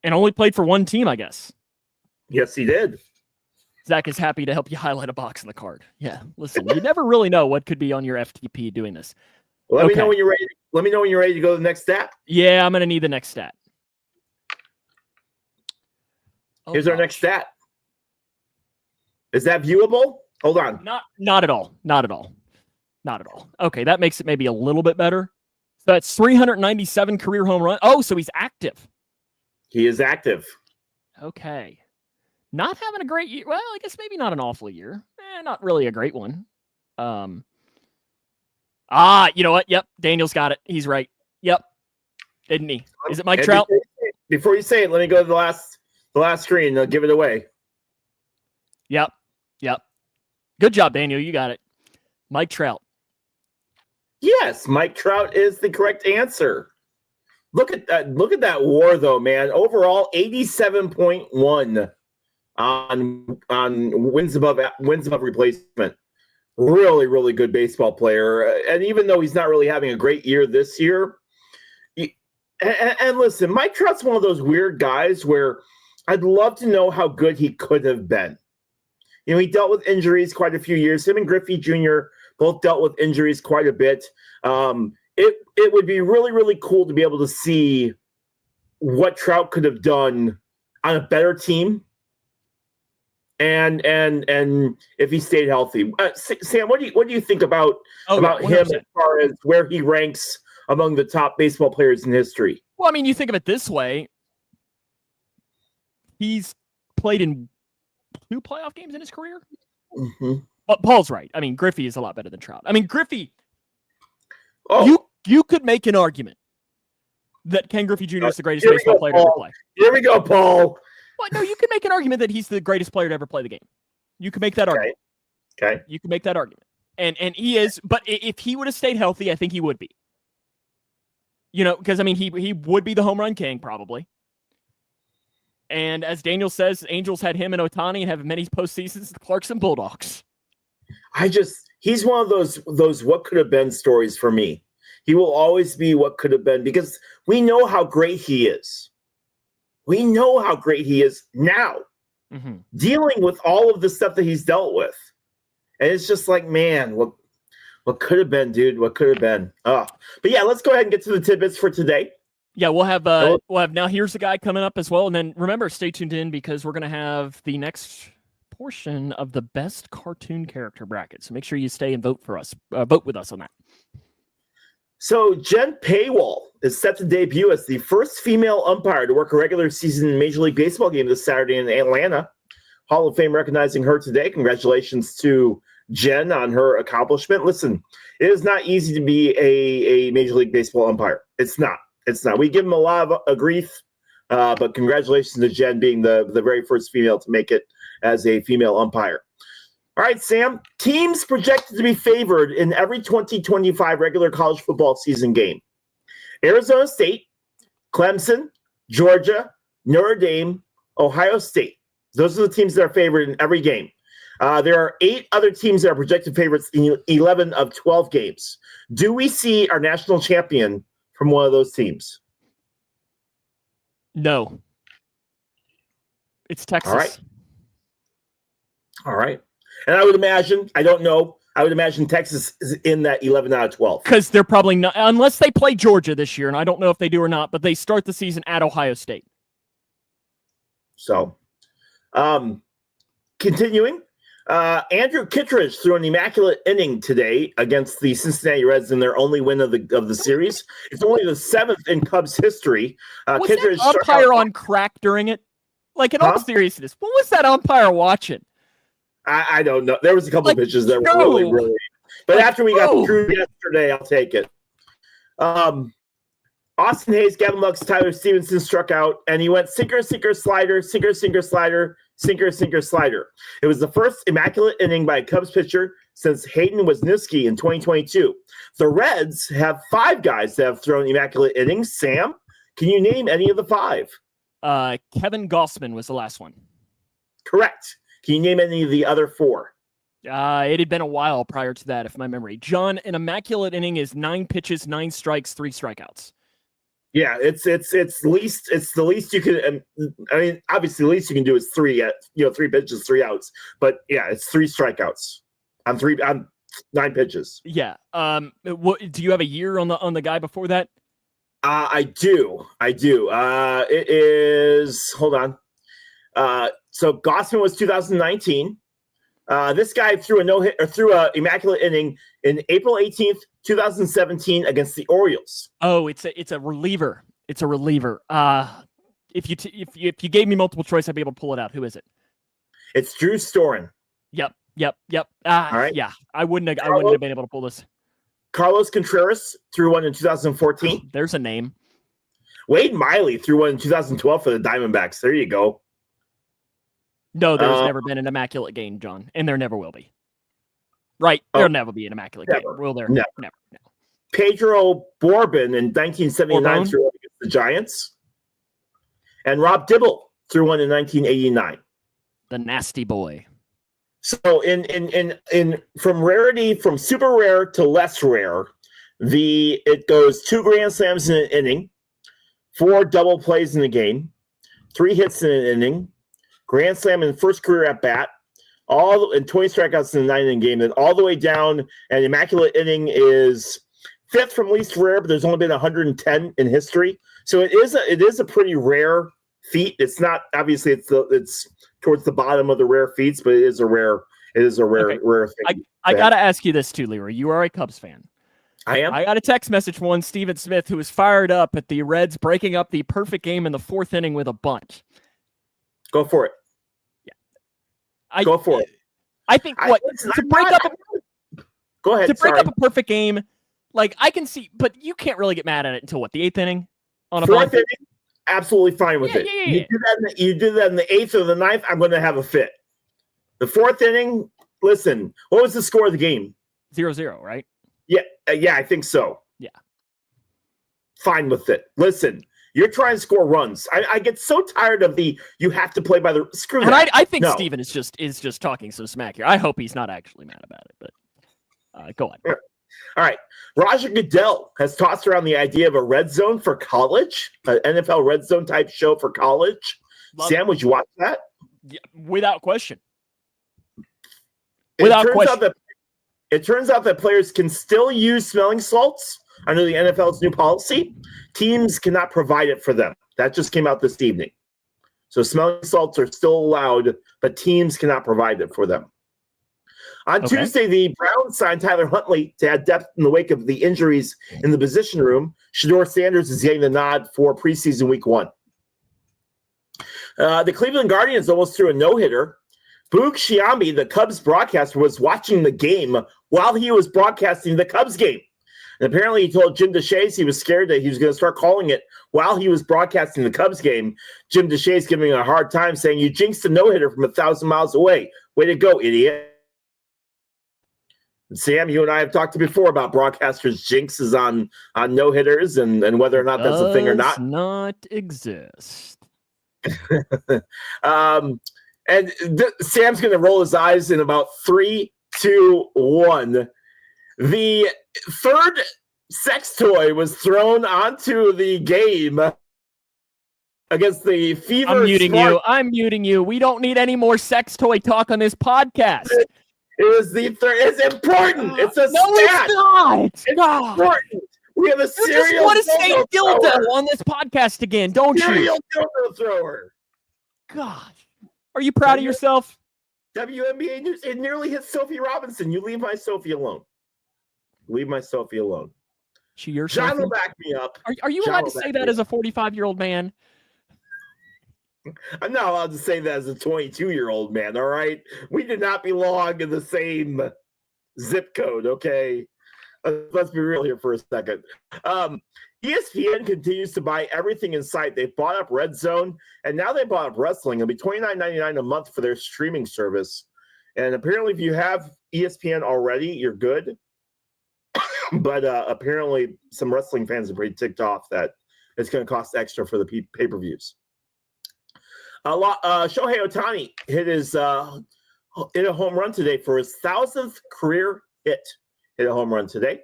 And only played for one team, I guess. Yes, he did. Zach is happy to help you highlight a box in the card. Yeah, listen, you never really know what could be on your FTP doing this. Let me know when you're ready. Let me know when you're ready to go to the next stat. Yeah, I'm going to need the next stat. Here's our next stat. Is that viewable? Hold on. Not at all. Not at all. Not at all. Okay, that makes it maybe a little bit better. So that's 397 career home run. Oh, so he's active. He is active. Okay. Not having a great year. Well, I guess maybe not an awful year. Not really a great one. You know what? Yep, Daniel's got it. He's right. Yep. Didn't he? Is it Mike Trout? Before you say it, let me go to the last screen. I'll give it away. Yep. Good job, Daniel. You got it. Mike Trout. Yes, Mike Trout is the correct answer. Look at that WAR though, man. Overall, 87.1 on wins above replacement. Really, really good baseball player. And even though he's not really having a great year this year, and listen, Mike Trout's one of those weird guys where I'd love to know how good he could have been. You know, he dealt with injuries quite a few years. Him and Griffey Jr. both dealt with injuries quite a bit. It would be really, really cool to be able to see what Trout could have done on a better team. And if he stayed healthy, Sam, what do you think about him 100%. As far as where he ranks among the top baseball players in history? Well, I mean, you think of it this way: he's played in 2 playoff games in his career. Mm-hmm. But Paul's right. I mean, Griffey is a lot better than Trout. I mean, Griffey. Oh, you could make an argument that Ken Griffey Jr. is the greatest baseball player to ever play. Here we go, Paul. Well, no, you can make an argument that he's the greatest player to ever play the game. You can make that argument. Okay. You can make that argument. And he is, but if he would have stayed healthy, I think he would be. Because, I mean, he would be the home run king, probably. And as Daniel says, Angels had him and Ohtani and have many postseasons, the Clarkson Bulldogs. He's one of those what could have been stories for me. He will always be what could have been because we know how great he is. We know how great he is now, dealing with all of the stuff that he's dealt with. And it's just like, man, what could have been, dude? What could have been? But yeah, let's go ahead and get to the tidbits for today. Yeah, we'll have now here's the guy coming up as well. And then remember, stay tuned in because we're going to have the next portion of the best cartoon character bracket. So make sure you stay and vote with us on that. So Jen Paywall is set to debut as the first female umpire to work a regular season Major League Baseball game this Saturday in Atlanta. Hall of Fame recognizing her today. Congratulations to Jen on her accomplishment. Listen, it is not easy to be a Major League Baseball umpire. It's not. We give them a lot of grief, but congratulations to Jen being the very first female to make it as a female umpire. All right, Sam. Teams projected to be favored in every 2025 regular college football season game. Arizona State, Clemson, Georgia, Notre Dame, Ohio State. Those are the teams that are favored in every game. There are 8 other teams that are projected favorites in 11 of 12 games. Do we see our national champion from one of those teams? No. It's Texas. All right. And I would imagine, I don't know, I would imagine Texas is in that 11 out of 12. Because they're probably not, unless they play Georgia this year, and I don't know if they do or not, but they start the season at Ohio State. So, continuing, Andrew Kittredge threw an immaculate inning today against the Cincinnati Reds in their only win of the series. It's only the 7th in Cubs history. Was Kittredge that umpire on crack during it? Like, in all seriousness, what was that umpire watching? I don't know. There was a couple of pitches that were really, really. But after we got through yesterday, I'll take it. Austin Hayes, Gavin Lux, Tyler Stevenson struck out, and he went sinker, sinker, slider, sinker, sinker, slider, sinker, sinker, slider. It was the first immaculate inning by a Cubs pitcher since Hayden Wesniewski in 2022. The Reds have 5 guys that have thrown immaculate innings. Sam, can you name any of the 5? Kevin Gossman was the last one. Correct. Can you name any of the other 4? It had been a while prior to that, if my memory. John, an immaculate inning is 9 pitches, 9 strikes, 3 strikeouts. Yeah, it's the least you can. I mean, obviously, the least you can do is 3 pitches, 3 outs. But yeah, it's 3 strikeouts on 9 pitches. Yeah. What do you have a year on the guy before that? I do. It is. Hold on. So Gossman was 2019. This guy threw a immaculate inning in April 18th, 2017 against the Orioles. Oh, it's a reliever. It's a reliever. If you gave me multiple choice, I'd be able to pull it out. Who is it? It's Drew Storen. Yep. All right. Yeah, I wouldn't have been able to pull this. Carlos Contreras threw one in 2014. There's a name. Wade Miley threw one in 2012 for the Diamondbacks. There you go. No, there's never been an immaculate game, John, and there never will be. Right? There'll never be an immaculate game. Will there? Never. No. Pedro Borbin in 1979 threw one against the Giants. And Rob Dibble threw one in 1989. The nasty boy. So in from super rare to less rare, it goes 2 grand slams in an inning, 4 double plays in a game, 3 hits in an inning, grand slam in the first career at bat, and 20 strikeouts in the 9-inning game, then all the way down. And immaculate inning is 5th from least rare, but there's only been 110 in history. So it is a pretty rare feat. It's not, obviously it's towards the bottom of the rare feats, but it is a rare thing. I gotta ask you this too, Leroy. You are a Cubs fan. I am. I got a text message from one Steven Smith who was fired up at the Reds breaking up the perfect game in the 4th inning with a bunt. Go for it. Yeah. Go for it. I think up a perfect game, like I can see, but you can't really get mad at it until the 8th inning On a Fourth fine. inning, absolutely fine with it. Yeah. You do that in the 8th or the 9th, I'm going to have a fit. The 4th inning, listen, what was the score of the game? 0-0, right? Yeah, I think so. Yeah. Fine with it. Listen, you're trying to score runs. I get so tired of you have to play by the screw and that. I think No. Steven is just talking some smack here. I hope he's not actually mad about it, but go on. All right. Roger Goodell has tossed around the idea of a red zone for college, an NFL red zone type show for college. Love Sam, it. would you watch that? Yeah, without question. Without question. It turns out that players can still use smelling salts under the NFL's new policy. Teams cannot provide it for them. That just came out this evening. So smelling salts are still allowed, but teams cannot provide it for them. On Tuesday, the Browns signed Tyler Huntley to add depth in the wake of the injuries in the position room. Shedeur Sanders is getting the nod for preseason week 1. The Cleveland Guardians almost threw a no-hitter. Boog Sciambi, the Cubs broadcaster, was watching the game while he was broadcasting the Cubs game. And apparently he told Jim DeShays he was scared that he was going to start calling it while he was broadcasting the Cubs game. Jim DeShays giving him a hard time, saying, "You jinxed a no-hitter from 1,000 miles away. Way to go, idiot." And Sam, you and I have talked before about broadcasters' jinxes on no-hitters and whether or not that's a thing or not. Does not exist. Sam's going to roll his eyes in about 3, 2, 1. The third sex toy was thrown onto the game against the Fever. I'm muting you. We don't need any more sex toy talk on this podcast. It was the third. It's important. It's a no, stat. It's not. It's important. We have a You just serial want to say dildo dildo thrower. on this podcast again, don't you? Serial dildo thrower. God. Are you proud of yourself? WNBA news. It nearly hit Sophie Robinson. You leave my Sophie alone. Leave my Sophie alone. She your John Sophie? will back me up. Are you John allowed will to say back that me as a 45-year-old man? I'm not allowed to say that as a 22-year-old man, all right? We do not belong in the same zip code, okay? Let's be real here for a second. ESPN continues to buy everything in sight. They bought up Red Zone, and now they bought up wrestling. It'll be $29.99 a month for their streaming service. And apparently, if you have ESPN already, you're good. But apparently, some wrestling fans are pretty ticked off that it's going to cost extra for the pay-per-views. Shohei Ohtani hit a home run today for his 1,000th career hit. Hit a home run today.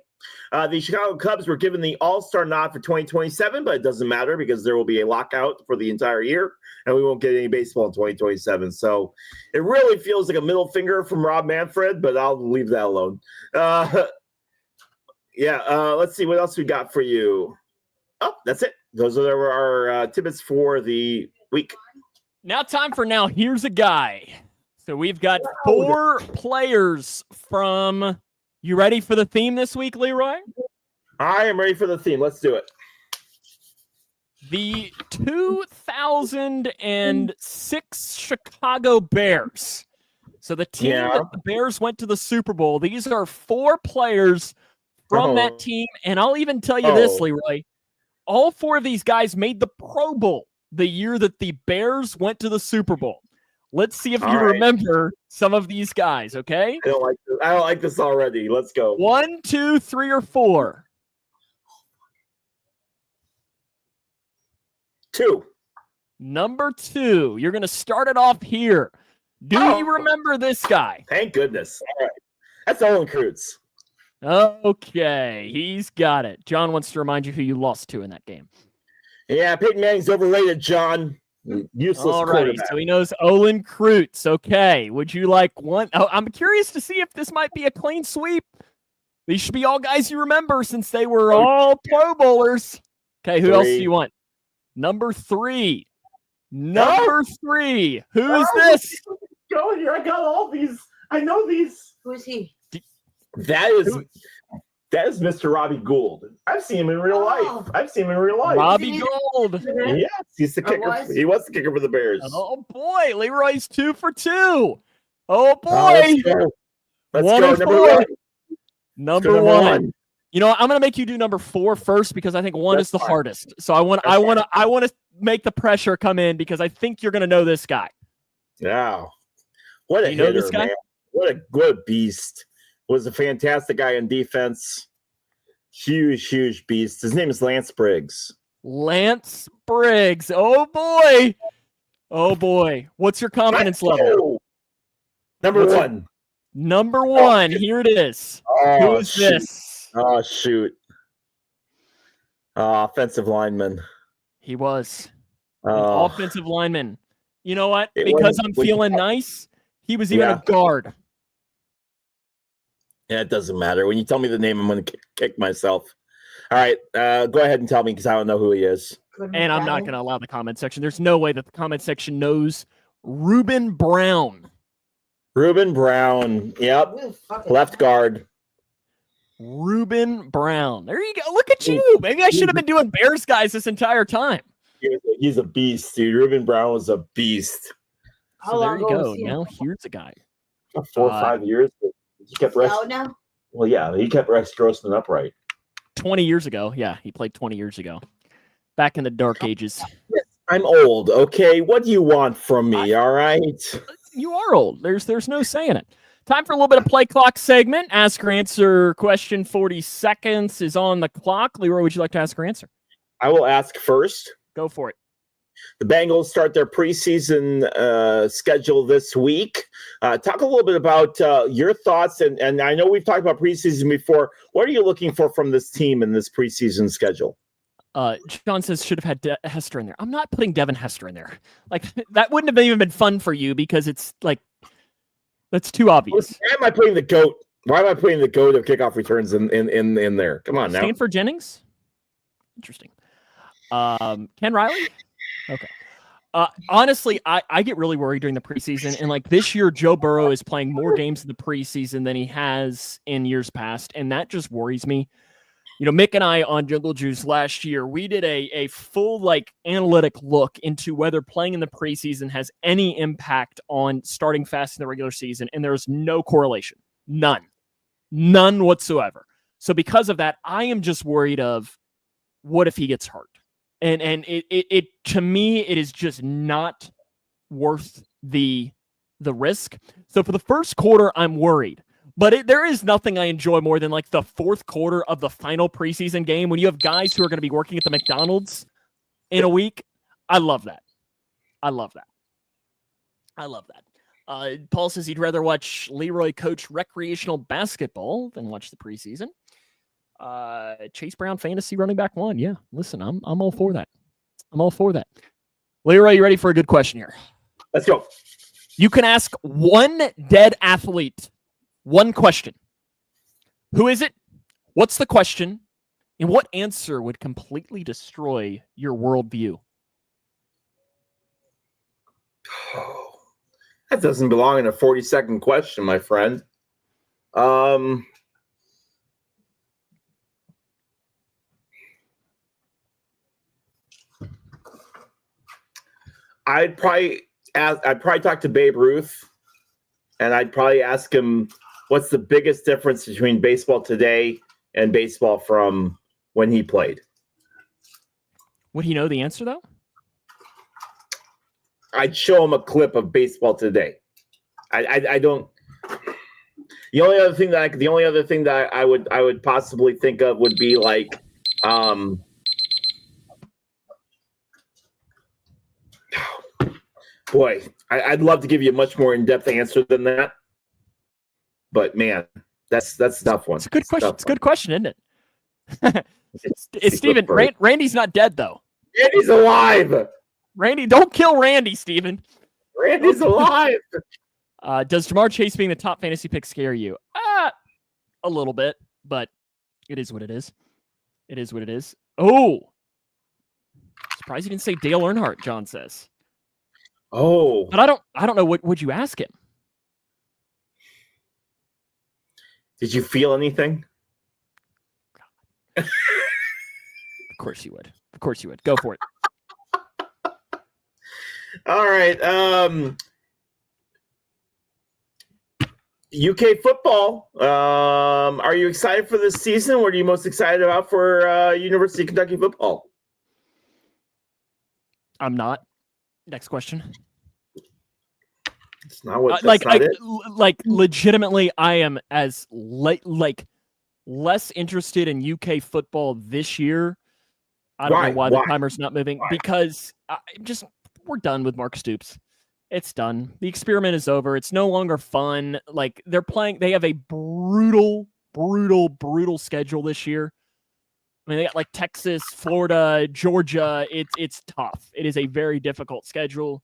The Chicago Cubs were given the All-Star nod for 2027, but it doesn't matter because there will be a lockout for the entire year, and we won't get any baseball in 2027. So it really feels like a middle finger from Rob Manfred, but I'll leave that alone. Let's see what else we got for you. Oh, that's it. Those are our tidbits for the week. Now time for Now Here's a Guy. So we've got 4 players from... You ready for the theme this week, Leroy? I am ready for the theme. Let's do it. The 2006 Chicago Bears. So the team that the Bears went to the Super Bowl. These are 4 players from that team. And I'll even tell you this, Leroy. All 4 of these guys made the Pro Bowl the year that the Bears went to the Super Bowl. Let's see if you remember some of these guys, okay? I don't like this already. Let's go. 1, 2, 3, or 4. 2. Number 2. You're going to start it off here. Do you remember this guy? Thank goodness. All right. That's Olin Kreutz. Okay, he's got it. John wants to remind you who you lost to in that game. Yeah, Peyton Manning's overrated, John. Useless quarterback. So he knows Olin Kreutz. Okay, would you like one? Oh, I'm curious to see if this might be a clean sweep. These should be all guys you remember since they were all Pro Bowlers. Okay, who else do you want? Number 3. Number 3. Who is this? Go here. I got all these. I know these. Who is he? That is Mr. Robbie Gould. I've seen him in real life. Robbie Gould. Yes, he's the kicker. He was the kicker for the Bears. Oh boy, Leroy's 2 for 2. Oh boy. Let's 1 go. and 4. Number 1. You know, I'm gonna make you do number 4 first because I think 1 is the hardest. So I want to make the pressure come in because I think you're gonna know this guy. Yeah, what a you know hitter, this guy? man! What a beast! Was a fantastic guy in defense. Huge beast. His name is Lance Briggs. Lance Briggs. Oh boy. What's your confidence level? Number 1. Number 1. Here it is. Who is this? Oh, shoot. Offensive lineman. He was an offensive lineman. You know what? It Because I'm feeling nice, he was even a guard. Yeah, it doesn't matter. When you tell me the name, I'm going to kick myself. All right, go ahead and tell me because I don't know who he is. And I'm not going to allow the comment section. There's no way that the comment section knows Reuben Brown. Reuben Brown. Yep. Left guard. Reuben Brown. There you go. Look at you. Maybe I should have been doing Bears guys this entire time. He's a beast, dude. Reuben Brown was a beast. So there you go. Now here's a guy. 4 or 5 years. He kept now? Well, yeah, he kept Rex Grossman upright. 20 years ago. Yeah, he played 20 years ago. Back in the dark ages. I'm old, okay? What do you want from me, all right? You are old. There's no saying it. Time for a little bit of play clock segment. Ask or answer question. 40 seconds is on the clock. Leroy, would you like to ask or answer? I will ask first. Go for it. The Bengals start their preseason schedule this week. Talk a little bit about your thoughts, and I know we've talked about preseason before. What are you looking for from this team in this preseason schedule? John says should have had Hester in there. I'm not putting Devin Hester in there. Like that wouldn't have even been fun for you because it's like that's too obvious. Why am I putting the GOAT? Why am I putting the GOAT of kickoff returns in there? Come on now. Stanford Jennings. Interesting. Ken Riley. Okay. Honestly, I get really worried during the preseason. And like this year, Joe Burrow is playing more games in the preseason than he has in years past. And that just worries me. You know, Mick and I on Jungle Juice last year, we did a full like analytic look into whether playing in the preseason has any impact on starting fast in the regular season. And there's no correlation. None whatsoever. So because of that, I am just worried of what if he gets hurt? And it to me, it is just not worth the risk. So for the first quarter, I'm worried. But there is nothing I enjoy more than like the fourth quarter of the final preseason game when you have guys who are going to be working at the McDonald's in a week. I love that. Paul says he'd rather watch Leroy coach recreational basketball than watch the preseason. Chase Brown fantasy running back 1. Yeah, listen, I'm all for that. Leroy, you ready for a good question here? Let's go. You can ask one dead athlete one question. Who is it? What's the question? And what answer would completely destroy your worldview? Oh, that doesn't belong in a 40-second question, my friend. I'd probably talk to Babe Ruth, and I'd probably ask him what's the biggest difference between baseball today and baseball from when he played. Would he know the answer though? I'd show him a clip of baseball today. I don't. The only other thing that I would possibly think of would be like, boy, I'd love to give you a much more in-depth answer than that. But man, that's a tough one. It's a good question. It's a good question, isn't it? It's Steven. Randy's not dead though. Randy's alive. Randy, don't kill Randy, Steven. Randy's alive. Does Jamar Chase being the top fantasy pick scare you? A little bit, but it is what it is. It is what it is. Oh, surprised you didn't say Dale Earnhardt. John says. Oh, but I don't know. What would you ask him? Did you feel anything? Of course you would. Of course you would. Go for it. All right. UK football. Are you excited for this season? What are you most excited about for University of Kentucky football? I'm not. Next question. It's not what. That's not it. Legitimately, I am as less interested in UK football this year. I don't know why the timer's not moving. Why? Because we're done with Mark Stoops. It's done. The experiment is over. It's no longer fun. Like they have a brutal schedule this year. I mean, they got like Texas, Florida, Georgia. It's tough. It is a very difficult schedule.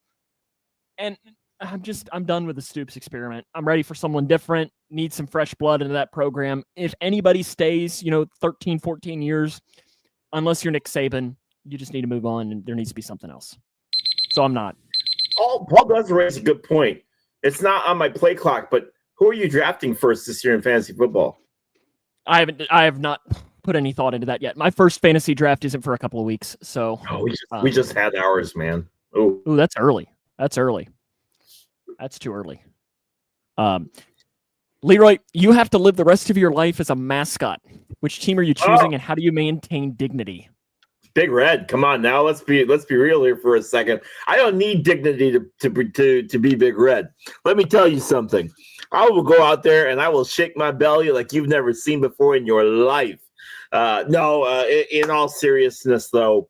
And I'm done with the Stoops experiment. I'm ready for someone different. Need some fresh blood into that program. If anybody stays, 13, 14 years, unless you're Nick Saban, you just need to move on and there needs to be something else. So I'm not. Paul does raise a good point. It's not on my play clock, but who are you drafting first this year in fantasy football? I have not put any thought into that yet. My first fantasy draft isn't for a couple of weeks, so we just had ours, man. Ooh, that's early. That's too early. Leroy, you have to live the rest of your life as a mascot. Which team are you choosing, and how do you maintain dignity? Big Red, come on now. Let's be real here for a second. I don't need dignity to be Big Red. Let me tell you something. I will go out there and I will shake my belly like you've never seen before in your life. In all seriousness, though,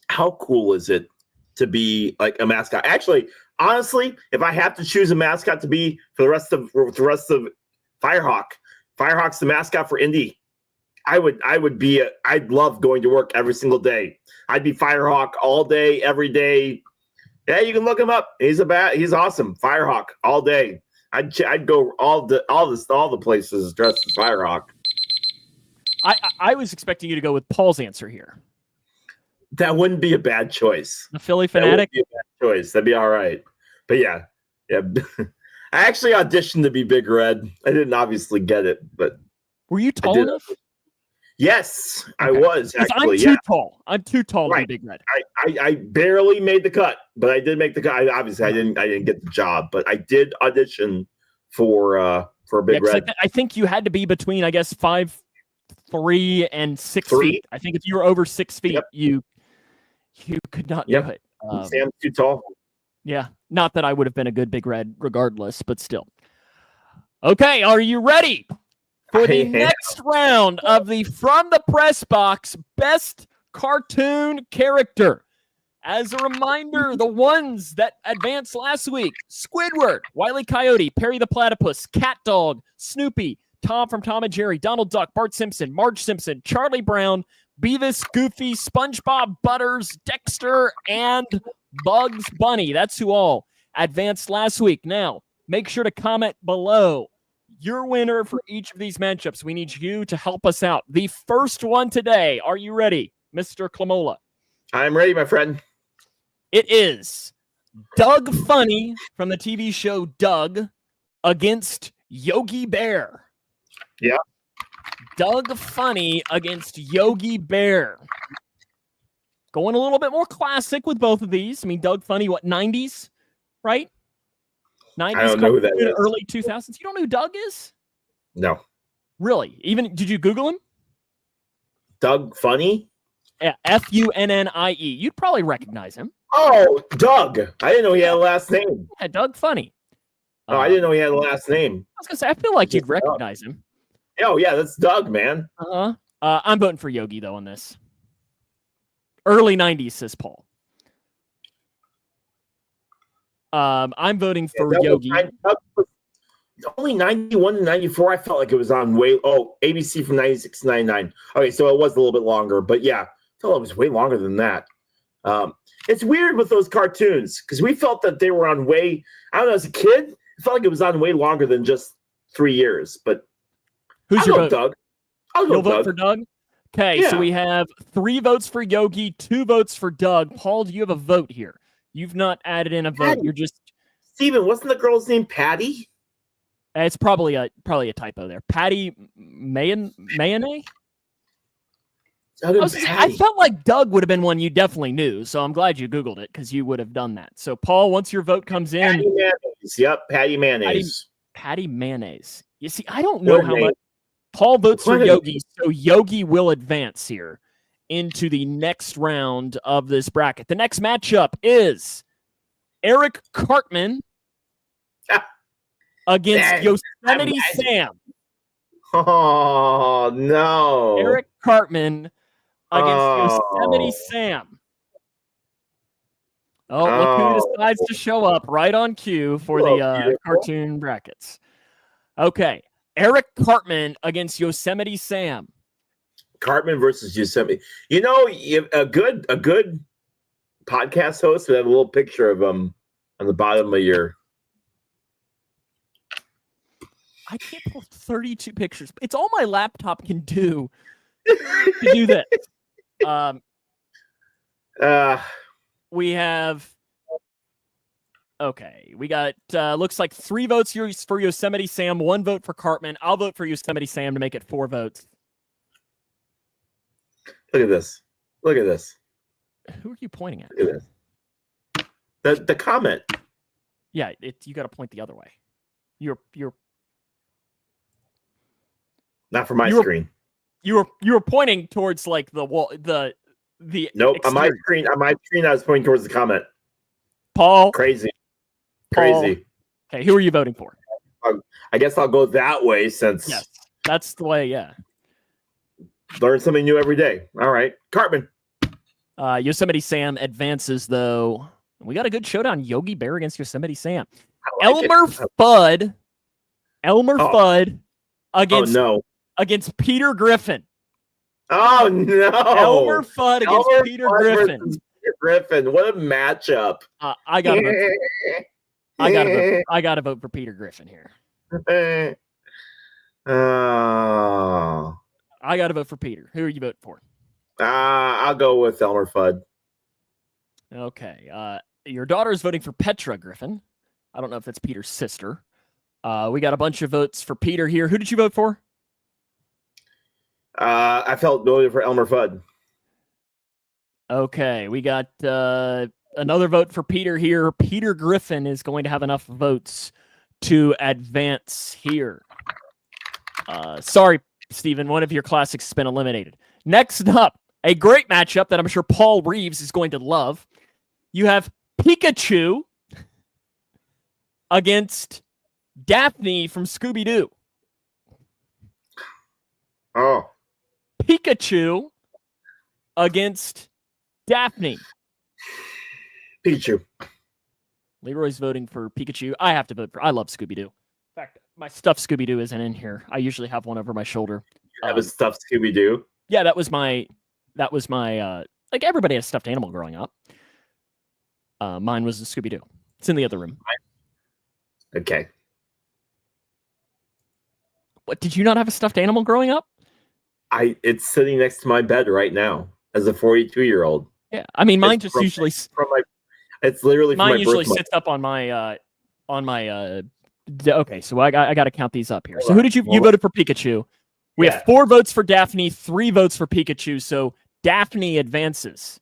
how cool is it to be like a mascot? Actually, honestly, if I have to choose a mascot to be for the rest of Firehawk's the mascot for Indy. I'd love going to work every single day. I'd be Firehawk all day, every day. Yeah, you can look him up. He's awesome. Firehawk all day. I'd go all the places dressed as Firehawk. I was expecting you to go with Paul's answer here. That wouldn't be a bad choice. The Philly Fanatic? That wouldn't be a bad choice. That'd be all right. But yeah. I actually auditioned to be Big Red. I didn't obviously get it, but were you tall enough? Yes, okay. I was actually. I'm too tall. I'm too tall to be Big Red. I barely made the cut, but I did make the cut. I didn't get the job, but I did audition for Big Red. I think you had to be between 5'3" and 6 feet. I think if you were over 6 feet, you could not do it. Sam's too tall. Yeah, not that I would have been a good Big Red regardless, but still. Okay, are you ready for the next round of the From the Press Box Best Cartoon Character? As a reminder, the ones that advanced last week: Squidward, Wile E. Coyote, Perry the Platypus, Cat Dog, Snoopy, Tom from Tom and Jerry, Donald Duck, Bart Simpson, Marge Simpson, Charlie Brown, Beavis, Goofy, SpongeBob, Butters, Dexter, and Bugs Bunny. That's who all advanced last week. Now, make sure to comment below your winner for each of these matchups. We need you to help us out. The first one today. Are you ready, Mr. Clamola? I'm ready, my friend. It is Doug Funny from the TV show Doug against Yogi Bear. Yeah. Doug Funny against Yogi Bear. Going a little bit more classic with both of these. I mean, Doug Funny, 90s, right? 90s, I don't know who that is. Early 2000s. You don't know who Doug is? No. Really? Even did you Google him? Doug Funny? Yeah, Funnie. You'd probably recognize him. Oh, Doug. I didn't know he had a last name. Yeah, Doug Funny. Oh, I didn't know he had a last name. I was going to say, I feel like you'd recognize him. Oh, yeah, that's Doug, man. I'm voting for Yogi, though, on this. Early 90s, says Paul. I'm voting for Yogi. Only 91 to 94. I felt like it was on ABC from 96 to 99. Okay, so it was a little bit longer, but yeah, I felt it was way longer than that. It's weird with those cartoons because we felt that they were on way, I don't know, as a kid, it felt like it was on way longer than just 3 years. But who's your vote? Doug. You'll vote for Doug? Okay, So we have 3 votes for Yogi, 2 votes for Doug. Paul, do you have a vote here? You've not added in a vote. Patty. You're just Steven, wasn't the girl's name Patty? It's probably a typo there. Patty Mayonnaise? I felt like Doug would have been one you definitely knew, so I'm glad you Googled it because you would have done that. So, Paul, once your vote comes in, Patty Mayonnaise. Yep, Patty Mayonnaise. Patty Mayonnaise. You see, I don't know how name. much. Paul votes for What? Yogi, so Yogi will advance here into the next round of this bracket. The next matchup is Eric Cartman against Yosemite Sam. Oh, no. Eric Cartman against Yosemite Sam. Oh, look who decides to show up right on cue for the cartoon brackets. Okay. Eric Cartman against Yosemite Sam. Cartman versus Yosemite. You know, a good podcast host would have a little picture of him on the bottom of your. I can't pull 32 pictures. It's all my laptop can do to do this. We have. Okay, we got looks like 3 votes for Yosemite Sam, 1 vote for Cartman. I'll vote for Yosemite Sam to make it 4 votes. Look at this. Look at this. Who are you pointing at? Look at this. The comment. Yeah, you got to point the other way. You're not for my screen. You were pointing towards like the wall. The nope. exterior. On my screen, I was pointing towards the comment. Paul. Crazy. Okay, who are you voting for? I guess I'll go that way since. Yes, that's the way. Yeah. Learn something new every day. All right, Cartman. Yosemite Sam advances though. We got a good showdown. Yogi Bear against Yosemite Sam. Like Fudd against Peter Griffin. Oh no! Elmer Fudd against Peter Griffin. Griffin, what a matchup! I gotta vote for Peter Griffin here. I gotta vote for Peter. Who are you voting for? I'll go with Elmer Fudd. Okay. Your daughter is voting for Petra Griffin. I don't know if that's Peter's sister. We got a bunch of votes for Peter here. Who did you vote for? I felt voted for Elmer Fudd. Okay, we got another vote for Peter here. Peter Griffin is going to have enough votes to advance here. Sorry, Steven, one of your classics has been eliminated. Next up, a great matchup that I'm sure Paul Reeves is going to love. You have Pikachu against Daphne from Scooby-Doo. Oh. Pikachu against Daphne. Pikachu. Leroy's voting for Pikachu. I have to vote for. I love Scooby-Doo. In fact, my stuffed Scooby-Doo isn't in here. I usually have one over my shoulder. You have a stuffed Scooby-Doo? Yeah, that was my like everybody had a stuffed animal growing up. Mine was a Scooby-Doo. It's in the other room. Okay. What, did you not have a stuffed animal growing up? It's sitting next to my bed right now as a 42-year-old. Yeah, I mean, mine just usually. It's literally mine my usually birthmark. sits up on my. Okay, so I got to count these up here. So who did you voted for Pikachu? We have 4 votes for Daphne, 3 votes for Pikachu. So Daphne advances.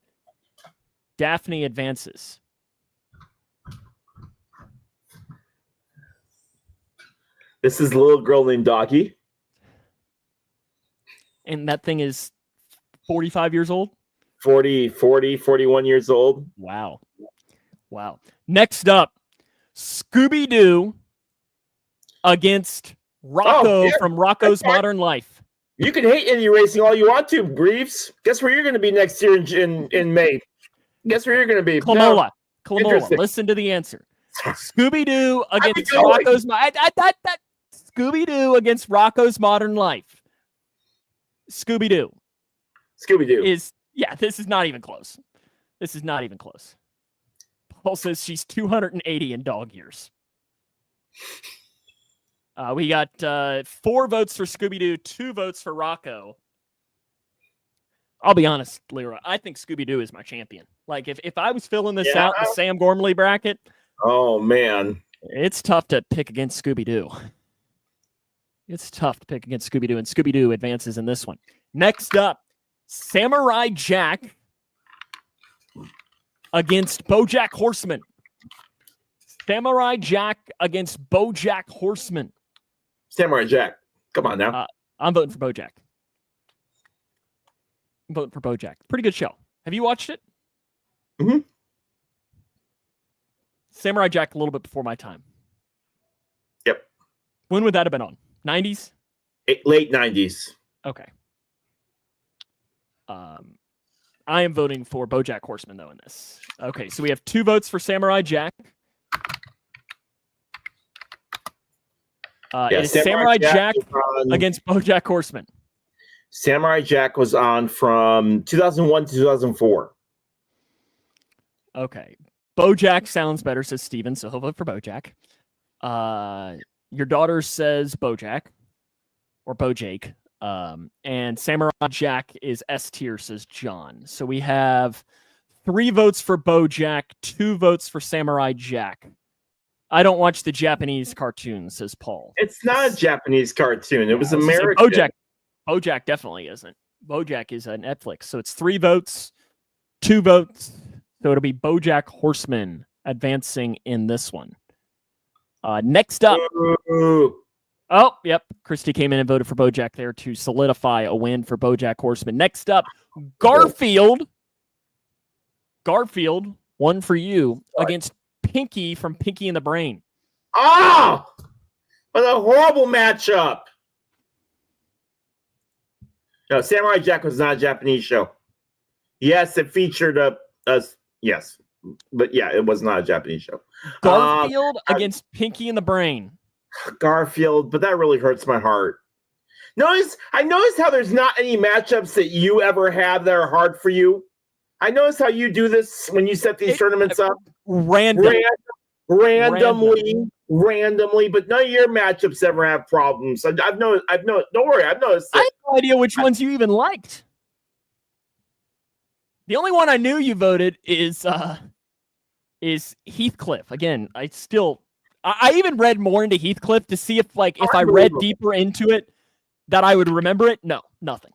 Daphne advances. This is a little girl named Doggy. And that thing is 45 years old? 41 years old. Wow. Next up, Scooby-Doo against Rocco from Rocco's Modern Life. You can hate indie racing all you want to, Greaves. Guess where you're going to be next year in May? Guess where you're going to be? Clamola. Listen to the answer. Scooby-Doo against Rocco's Scooby-Doo against Rocco's Modern Life. Scooby-Doo is this is not even close. Paul says she's 280 in dog years. We got 4 votes for Scooby-Doo, 2 votes for Rocco. I'll be honest, Leroy. I think Scooby-Doo is my champion. Like, if I was filling this out in the Sam Gormley bracket, oh, man. It's tough to pick against Scooby-Doo. And Scooby-Doo advances in this one. Next up, Samurai Jack against BoJack Horseman. Samurai Jack against BoJack Horseman. Samurai Jack. Come on now. I'm voting for BoJack. I'm voting for BoJack. Pretty good show. Have you watched it? Mm-hmm. Samurai Jack a little bit before my time. Yep. When would that have been on? 90s? Late 90s. Okay. I am voting for BoJack Horseman, though, in this. Okay, so we have 2 votes for Samurai Jack. It is Samurai Jack against BoJack Horseman. Samurai Jack was on from 2001 to 2004. Okay. BoJack sounds better, says Steven, so he'll vote for BoJack. Your daughter says BoJack or BoJake. And Samurai Jack is S tier, says John. So we have 3 votes for BoJack, 2 votes for Samurai Jack. I don't watch the Japanese cartoons, says Paul. It's not a Japanese cartoon. It was American. BoJack definitely isn't. BoJack is a Netflix. So it's 3 votes, 2 votes. So it'll be BoJack Horseman advancing in this one. Next up. Ooh. Oh, yep. Christy came in and voted for BoJack there to solidify a win for BoJack Horseman. Next up, Garfield. Garfield, one for you, against Pinky from Pinky and the Brain. Oh! What a horrible matchup. No, Samurai Jack was not a Japanese show. Yes, it featured yes. But yeah, it was not a Japanese show. Garfield against Pinky and the Brain. Garfield, but that really hurts my heart. I noticed how there's not any matchups that you ever have that are hard for you. I noticed how you do this when you set these tournaments up. Randomly, but none of your matchups ever have problems. I've noticed. Don't worry, I've noticed. I have no idea which ones you even liked. The only one I knew you voted is Heathcliff. Again, I even read more into Heathcliff to see if I read deeper into it that I would remember it. No, nothing.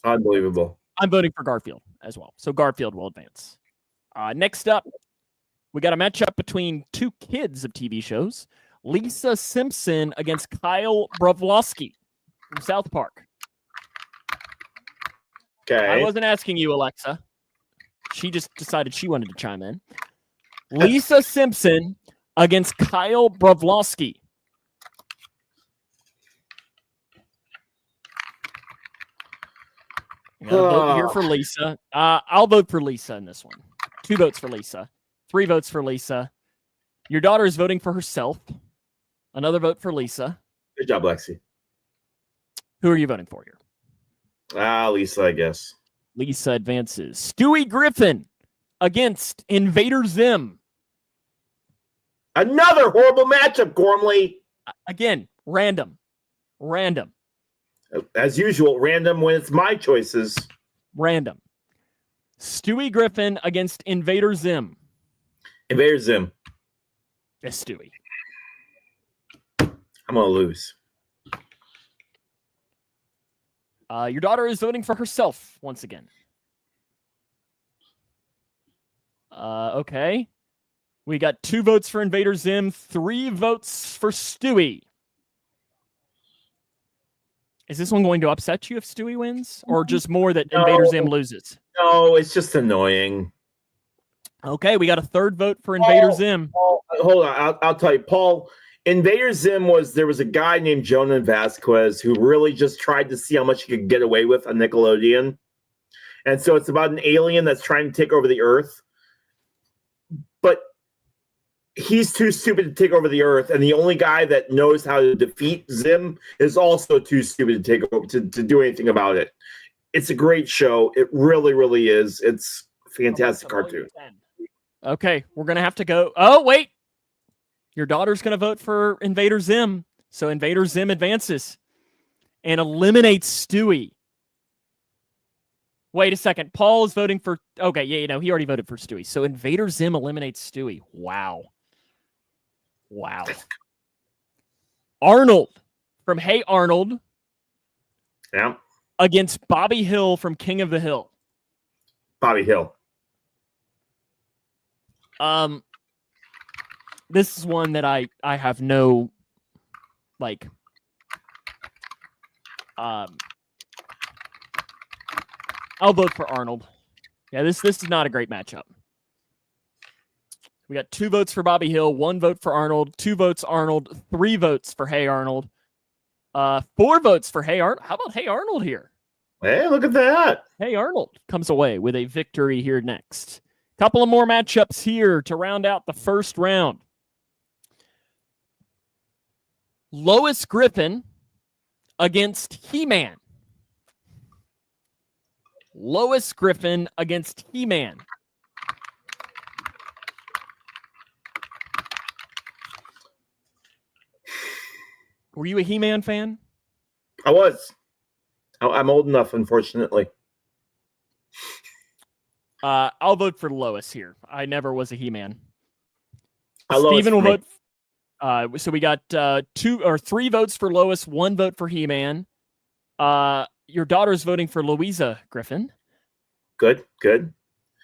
Unbelievable. I'm voting for Garfield as well. So Garfield will advance. Next up, we got a matchup between 2 kids of TV shows. Lisa Simpson against Kyle Broflovsky from South Park. Okay. I wasn't asking you, Alexa. She just decided she wanted to chime in. Lisa Simpson against Kyle Broflovsky. I'm gonna vote here for Lisa. I'll vote for Lisa in this one. 2 votes for Lisa. 3 votes for Lisa. Your daughter is voting for herself. Another vote for Lisa. Good job, Lexi. Who are you voting for here? Lisa, I guess. Lisa advances. Stewie Griffin against Invader Zim. Another horrible matchup, Gormley. Again, random. As usual, random when it's my choices. Random. Stewie Griffin against Invader Zim. Invader Zim. Yes, Stewie. I'm going to lose. Your daughter is voting for herself once again. Okay. We got 2 votes for Invader Zim, 3 votes for Stewie. Is this one going to upset you if Stewie wins? Or just more that Invader Zim loses? No, it's just annoying. Okay, we got a 3rd vote for Invader Zim. Hold on, I'll tell you. Paul, Invader Zim there was a guy named Jonan Vasquez who really just tried to see how much he could get away with on Nickelodeon. And so it's about an alien that's trying to take over the Earth. But he's too stupid to take over the Earth, and the only guy that knows how to defeat Zim is also too stupid to take over to do anything about it. It's a great show. It really, really is. It's a fantastic cartoon. Okay, we're gonna have to go. Oh, wait. Your daughter's gonna vote for Invader Zim. So Invader Zim advances and eliminates Stewie. Wait a second. Paul is voting for... Okay, yeah, he already voted for Stewie. So Invader Zim eliminates Stewie. Wow. Arnold from Hey Arnold. Yeah. Against Bobby Hill from King of the Hill. Bobby Hill. This is one that I have no, like, I'll vote for Arnold. Yeah, this is not a great matchup. We got 2 votes for Bobby Hill, 1 vote for Arnold, 2 votes Arnold, 3 votes for Hey Arnold, 4 votes for Hey Arnold. How about Hey Arnold here? Hey, look at that. Hey Arnold comes away with a victory here next. Couple of more matchups here to round out the first round. Lois Griffin against He-Man. Lois Griffin against He-Man. Were you a He-Man fan? I was. I'm old enough, unfortunately. I'll vote for Lois here. I never was a He-Man. Lois Steven will for me. vote. So we got 2 or 3 votes for Lois, 1 vote for He-Man. Your daughter's voting for Louisa Griffin. Good.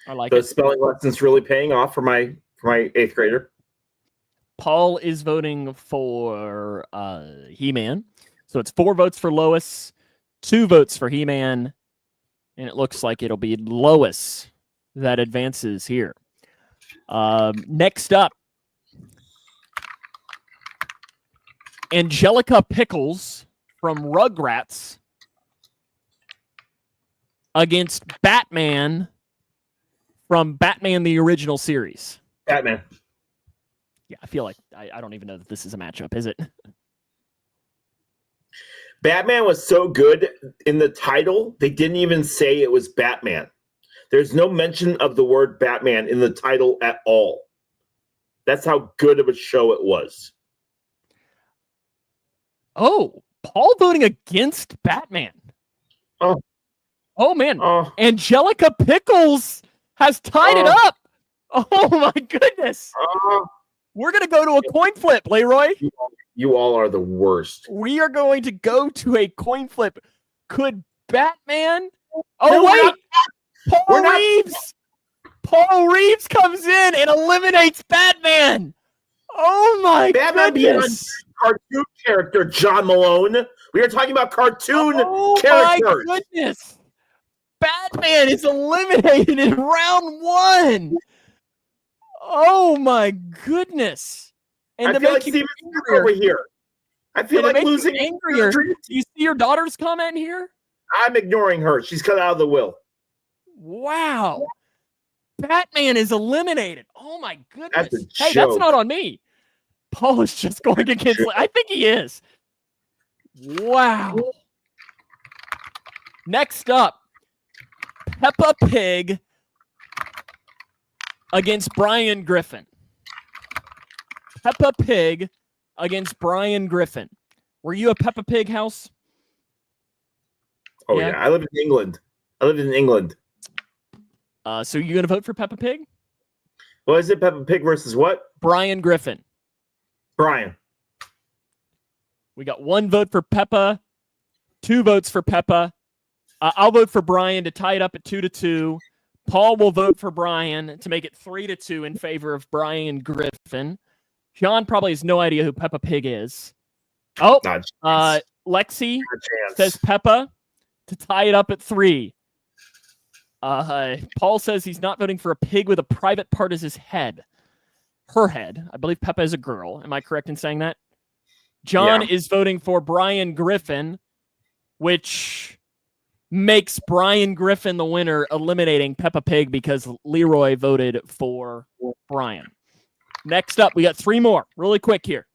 I like The it. spelling lesson's really paying off for my 8th grader. Paul is voting for He-Man. So it's 4 votes for Lois, 2 votes for He-Man, and it looks like it'll be Lois that advances here. Next up, Angelica Pickles from Rugrats against Batman from Batman the Original Series. Batman. Yeah, I feel like I don't even know that this is a matchup, is it? Batman was so good in the title, they didn't even say it was Batman. There's no mention of the word Batman in the title at all. That's how good of a show it was. Oh, Paul voting against Batman. Oh man. Oh, Angelica Pickles has tied it up. Oh my goodness. We're going to go to a coin flip, Leroy. you all are the worst. We are going to go to a coin flip. Could Batman? Oh, No, wait. we're not. Reeves. Paul Reeves comes in and eliminates Batman. Oh my Batman goodness. beyond cartoon character, John Malone. We are talking about cartoon characters. My goodness. Batman is eliminated in round 1. Oh my goodness! And I to feel make like you Steven angrier, over here. I feel like losing. angrier. Do you see your daughter's comment here? I'm ignoring her. She's cut out of the will. Wow! Batman is eliminated. Oh my goodness! That's a Hey, that's joke. not on me. Paul is just going against. I think he is. Wow! Next up, Peppa Pig against Brian Griffin. Peppa Pig against Brian Griffin. Were you a Peppa Pig house? Oh Yeah. yeah, I live in England. So you going to vote for Peppa Pig? What is it? Peppa Pig versus what? Brian Griffin. Brian. We got 1 vote for Peppa, 2 votes for Peppa. I'll vote for Brian to tie it up at 2-2. Paul will vote for Brian to make it 3-2 in favor of Brian Griffin. John probably has no idea who Peppa Pig is. Oh, Not a Lexi chance. says Peppa to tie it up at 3. Paul says he's not voting for a pig with a private part as his head. Her head. I believe Peppa is a girl. Am I correct in saying that? John is voting for Brian Griffin, which makes Brian Griffin the winner, eliminating Peppa Pig because Leroy voted for Brian. Next up, we got 3 more. Really quick here.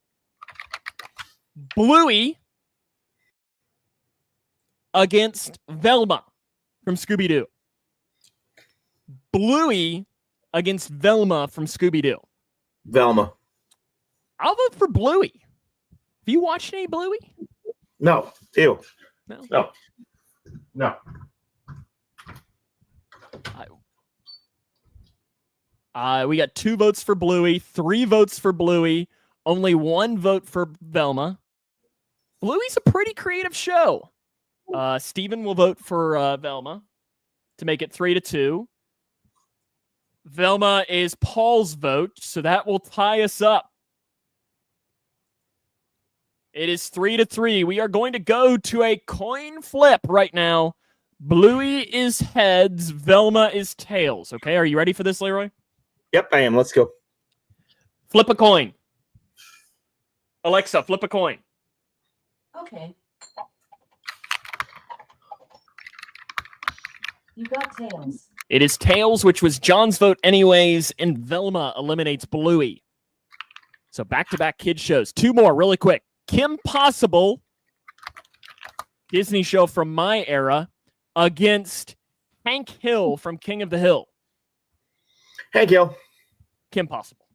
Bluey against Velma from Scooby-Doo. Bluey against Velma from Scooby-Doo. Velma. I'll vote for Bluey. Have you watched any Bluey? No. Ew. No. No. We got 2 votes for Bluey, 3 votes for Bluey, only 1 vote for Velma. Bluey's a pretty creative show. Steven will vote for Velma to make it 3-2. Velma is Paul's vote, so that will tie us up It is 3-3. We are going to go to a coin flip right now. Bluey is heads. Velma is tails. Okay, are you ready for this, Leroy? Yep, I am. Let's go. Flip a coin. Alexa, flip a coin. Okay. You got tails. It is tails, which was John's vote anyways, and Velma eliminates Bluey. So back-to-back kids shows. 2 more really quick. Kim Possible, Disney show from my era, against Hank Hill from King of the Hill. Hank Hill. Kim Possible.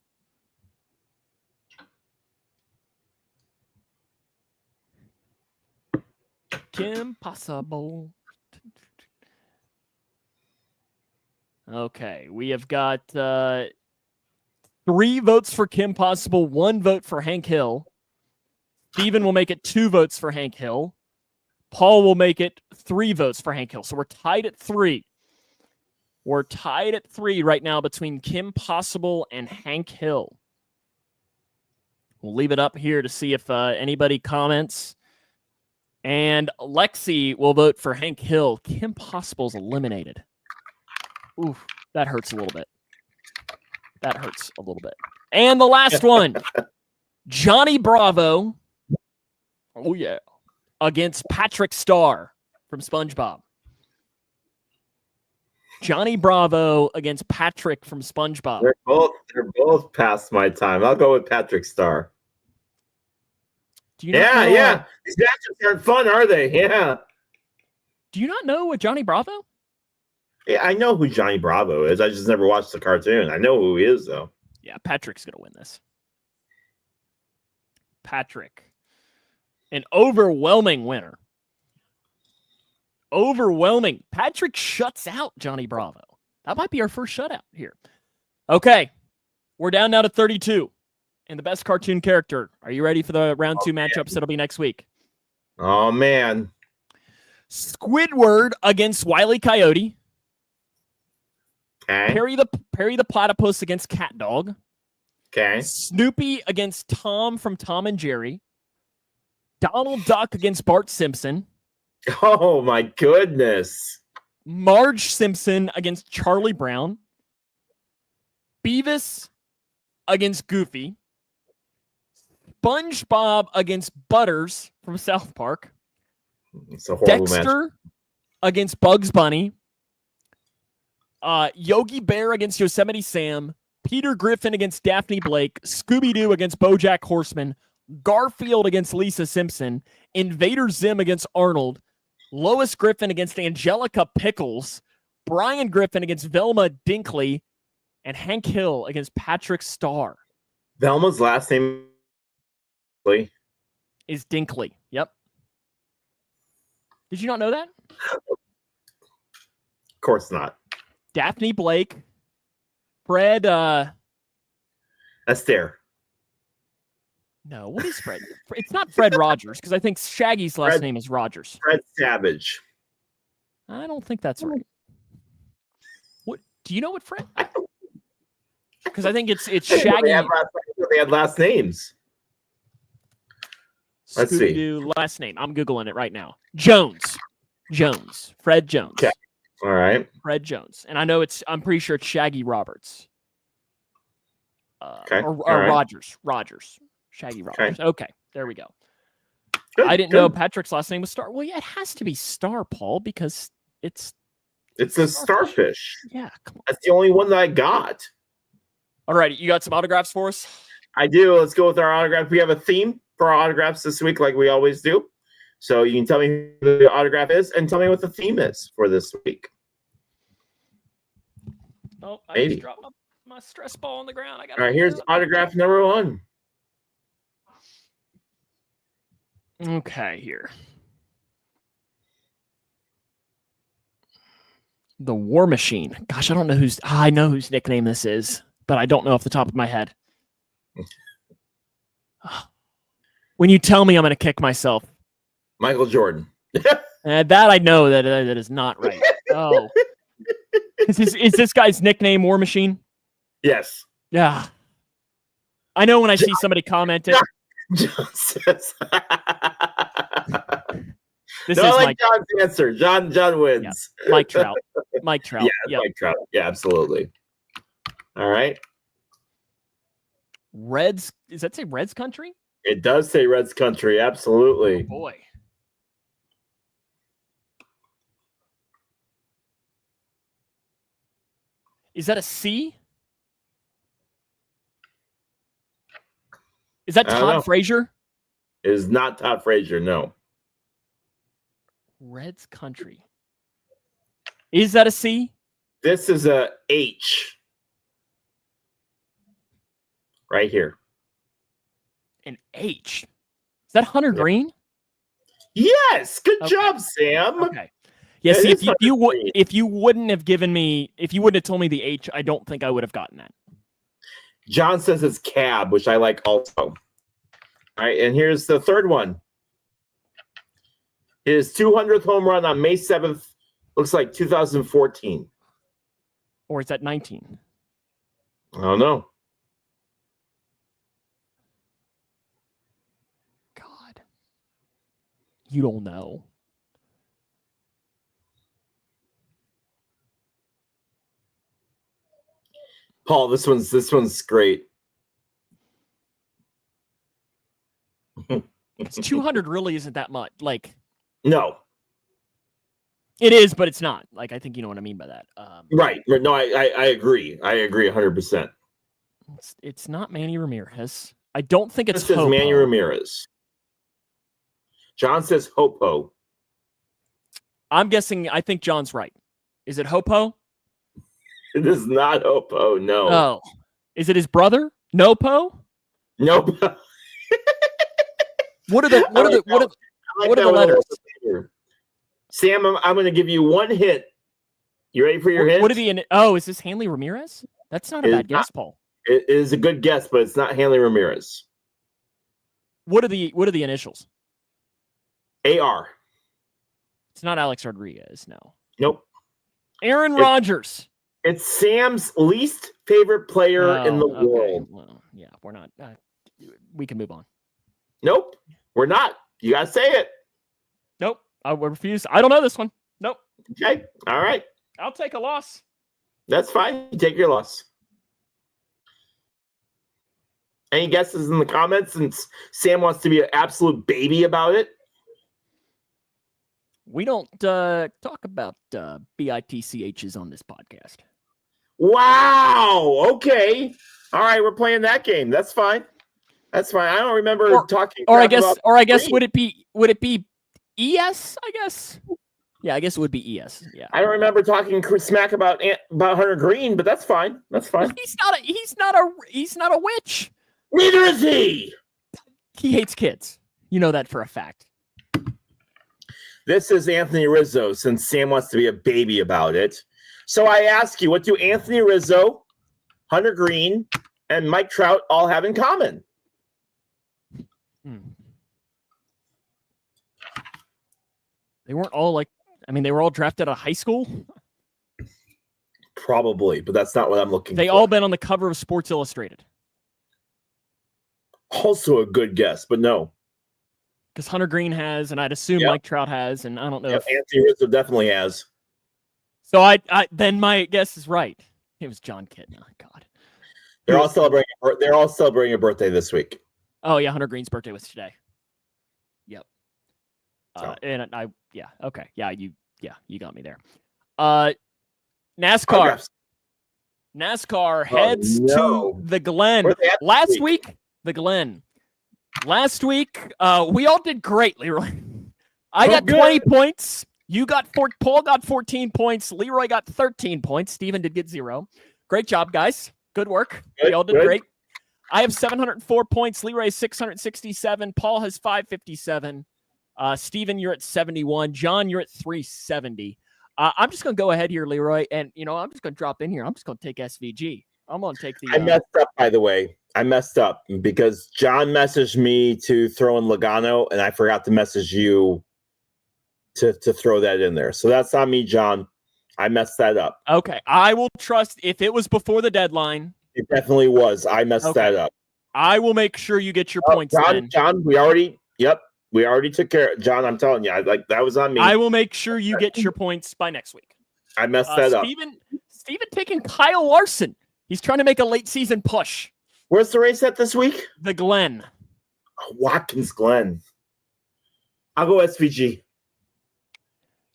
Kim Possible. Okay, we have got 3 votes for Kim Possible, 1 vote for Hank Hill. Steven will make it 2 votes for Hank Hill. Paul will make it 3 votes for Hank Hill. So we're tied at 3. We're tied at 3 right now between Kim Possible and Hank Hill. We'll leave it up here to see if anybody comments. And Lexi will vote for Hank Hill. Kim Possible's eliminated. Oof, that hurts a little bit. That hurts a little bit. And the last one, Johnny Bravo. Oh, yeah. Against Patrick Star from SpongeBob. Johnny Bravo against Patrick from SpongeBob. They're both past my time. I'll go with Patrick Star. Do you not know, yeah. These matchups aren't fun, are they? Yeah. Do you not know what Johnny Bravo? Yeah, I know who Johnny Bravo is. I just never watched the cartoon. I know who he is, though. Yeah, Patrick's going to win this. Patrick. An overwhelming winner. Overwhelming. Patrick shuts out Johnny Bravo. That might be our first shutout here. Okay. We're down now to 32. And the best cartoon character. Are you ready for the round 2 matchups that'll be next week? Oh, man. Squidward against Wile E. Coyote. Okay. Perry the Platypus against Cat Dog. Okay. Snoopy against Tom from Tom and Jerry. Donald Duck against Bart Simpson. Oh, my goodness. Marge Simpson against Charlie Brown. Beavis against Goofy. SpongeBob against Butters from South Park. It's a horrible Dexter match. against Bugs Bunny. Yogi Bear against Yosemite Sam. Peter Griffin against Daphne Blake. Scooby-Doo against BoJack Horseman. Garfield against Lisa Simpson. Invader Zim against Arnold. Lois Griffin against Angelica Pickles. Brian Griffin against Velma Dinkley. And Hank Hill against Patrick Star. Velma's last name is Dinkley. Yep. Did you not know that? Of course not. Daphne Blake. Fred. Astaire. No, what is Fred? It's not Fred Rogers, because I think Shaggy's last name is Rogers. Fred Savage. I don't think that's right. What? Do you know what Fred? Because I think it's Shaggy. They had last names. Let's see. Scooby-Doo last name. I'm Googling it right now. Jones. Fred Jones. Okay. All right. Fred Jones. And I know I'm pretty sure it's Shaggy Roberts. Okay. Or right. Rogers. Shaggy Roberts. Okay. There we go. Good, I didn't know Patrick's last name was Star. Well, yeah, it has to be Star, Paul, because it's a starfish. Yeah, come on. That's the only one that I got. All right, you got some autographs for us? I do. Let's go with our autograph. We have a theme for our autographs this week, like we always do. So you can tell me who the autograph is and tell me what the theme is for this week. Oh, I just dropped my stress ball on the ground. All right, here's autograph number 1. Okay, here. The War Machine. Gosh, I don't know I know whose nickname this is, but I don't know off the top of my head. When you tell me, I'm going to kick myself. Michael Jordan. That I know that is not right. Oh. Is this guy's nickname War Machine? Yes. Yeah. I know when I see somebody comment it. John says. This No, is I like Mike. John's answer. John wins. Yeah. Mike Trout. Mike Trout. Yeah, Yep. Mike Trout. Yeah, absolutely. All right. Reds. Does that say Reds country? It does say Reds country. Absolutely. Oh, boy. Is that a C? Is that I don't know. Todd Frazier? It is not Todd Frazier. No. Reds country. Is that a C? This is a H. Right here. An H. Is that Hunter Green? Yes. Good Okay. job, Sam. Okay. Yeah, It see, is Hunter Green. if you wouldn't have told me the H, I don't think I would have gotten that. John says it's Cab, which I like also. All right, and here's the third one. His 200th home run on May 7th looks like 2014. Or is that 19? I don't know. God. You don't know. Paul, this one's great. It's 200 really isn't that much. Like, No. it is, but it's not. Like, I think you know what I mean by that. Right. No, I agree. I agree 100%. It's not Manny Ramirez. I don't think it's This says Hopo. Manny Ramirez. John says Hopo. I think John's right. Is it Hopo? It is not Hopo. No. Oh. Is it his brother? Nopo? Nope. What are the letters? Sam, I'm going to give you one hint. You ready for your hint? What are the? Oh, is this Hanley Ramirez? That's not a bad guess, Paul. It is a good guess, but it's not Hanley Ramirez. What are the initials? AR. It's not Alex Rodriguez. No. Nope. Aaron Rodgers. It's Sam's least favorite player in the world. Well, yeah, we're not. We can move on. Nope, we're not. You gotta say it. Nope. I refuse. I don't know this one. Nope. Okay. All right. I'll take a loss. That's fine. You take your loss. Any guesses in the comments since Sam wants to be an absolute baby about it? We don't talk about BITCHs on this podcast. Wow. Okay. All right. We're playing that game. That's fine. That's fine. I don't remember talking. Or I guess would it be ES? I guess. Yeah, I guess it would be ES. Yeah. I don't remember talking smack about Hunter Green, but that's fine. That's fine. He's not a witch. Neither is he. He hates kids. You know that for a fact. This is Anthony Rizzo, since Sam wants to be a baby about it. So I ask you, what do Anthony Rizzo, Hunter Green, and Mike Trout all have in common? They weren't all they were all drafted out of high school. Probably, but that's not what I'm looking for. They all been on the cover of Sports Illustrated. Also a good guess, but no. Because Hunter Green has, and I'd assume Mike Trout has, and I don't know. Anthony Rizzo definitely has. So I then my guess is right. It was John Kidna. God. They're all celebrating a birthday this week. Oh yeah, Hunter Green's birthday was today. Yep. And okay. You got me there. NASCAR. NASCAR heads to the Glen. Last week, the Glen. Last week, we all did great, Leroy. I got 20 points. Paul got 14 points. Leroy got 13 points. Steven did get 0. Great job, guys. Good work. We all did great. I have 704 points. Leroy has 667. Paul has 557. Steven, you're at 71. John, you're at 370. I'm just going to go ahead here, Leroy, and I'm just going to drop in here. I'm just going to take SVG. I'm going to take the. I messed up, by the way. I messed up because John messaged me to throw in Logano, and I forgot to message you to throw that in there. So that's on me, John. I messed that up. Okay. I will trust if it was before the deadline. It definitely was. I messed that up. I will make sure you get your points then. John, we already took care of John. I'm telling you, that was on me. I will make sure you get your points by next week. I messed that up. Steven taking Kyle Larson. He's trying to make a late season push. Where's the race at this week? The Glen. Watkins Glen. I'll go SVG.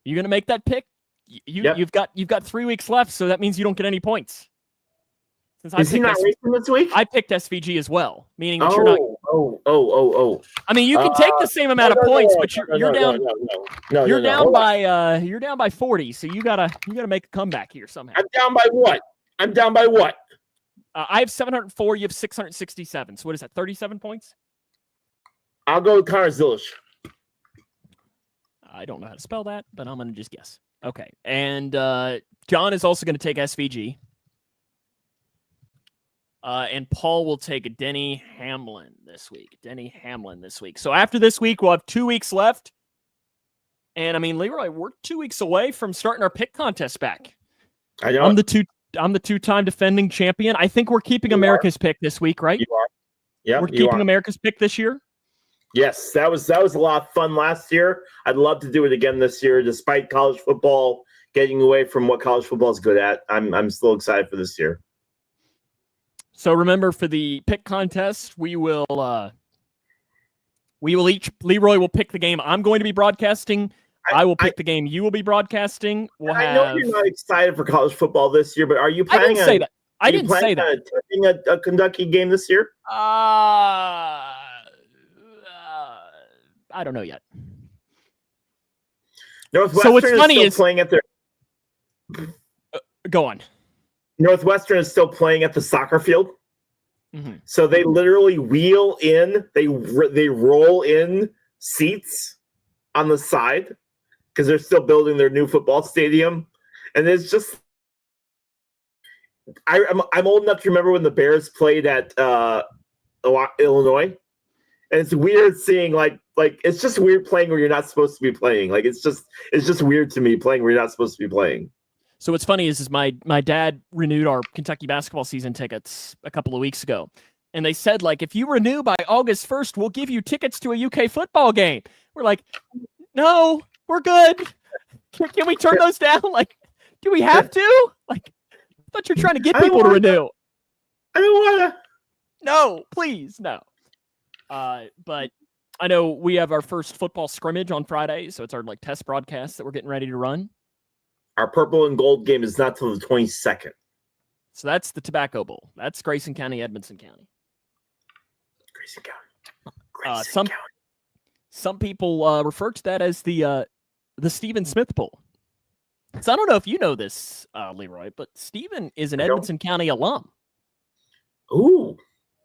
You gonna make that pick? You've got 3 weeks left, so that means you don't get any points. Is he not racing this week? I picked SVG as well, meaning that you're not. Oh. I mean, you can take the same amount of points, but you're down. You're down by 40, so you gotta make a comeback here somehow. I'm down by what? I have 704. You have 667. So what is that? 37 points. I'll go with Connor Zilish. I don't know how to spell that, but I'm gonna just guess. Okay, and John is also going to take SVG. And Paul will take Denny Hamlin this week. So after this week, we'll have 2 weeks left. And I mean, Leroy, we're 2 weeks away from starting our pick contest back. I know. I'm the two-time defending champion. I think we're keeping America's pick this week, right? You are. Yeah, we're keeping America's pick this year. Yes, that was a lot of fun last year. I'd love to do it again this year, despite college football getting away from what college football is good at. I'm still excited for this year. So remember, for the pick contest, we will each, Leroy will pick the game I'm going to be broadcasting. I will pick the game you will be broadcasting. I know you're not excited for college football this year, but are you planning on? I didn't say that. Attending a Kentucky game this year? I don't know yet. Northwestern so what's funny is playing at their. Go on. Northwestern is still playing at the soccer field, so they literally wheel in. They roll in seats on the side because they're still building their new football stadium, and it's just. I'm old enough to remember when the Bears played at Illinois, and it's weird seeing like it's just weird playing where you're not supposed to be playing. Like it's just weird to me playing where you're not supposed to be playing. So what's funny is my dad renewed our Kentucky basketball season tickets a couple of weeks ago. And they said, like, if you renew by August 1st, we'll give you tickets to a UK football game. We're like, no, we're good. Can we turn those down? Like, do we have to? Like, I thought you're trying to get people to renew. I don't want to. No, please, no. But I know we have our first football scrimmage on Friday, so it's our test broadcast that we're getting ready to run. Our purple and gold game is not till the 22nd. So that's the Tobacco Bowl. That's Grayson County, Edmonson County. Grayson County. Some people refer to that as the Stephen Smith Bowl. So I don't know if you know this, Leroy, but Stephen is an Edmonson County alum. Ooh.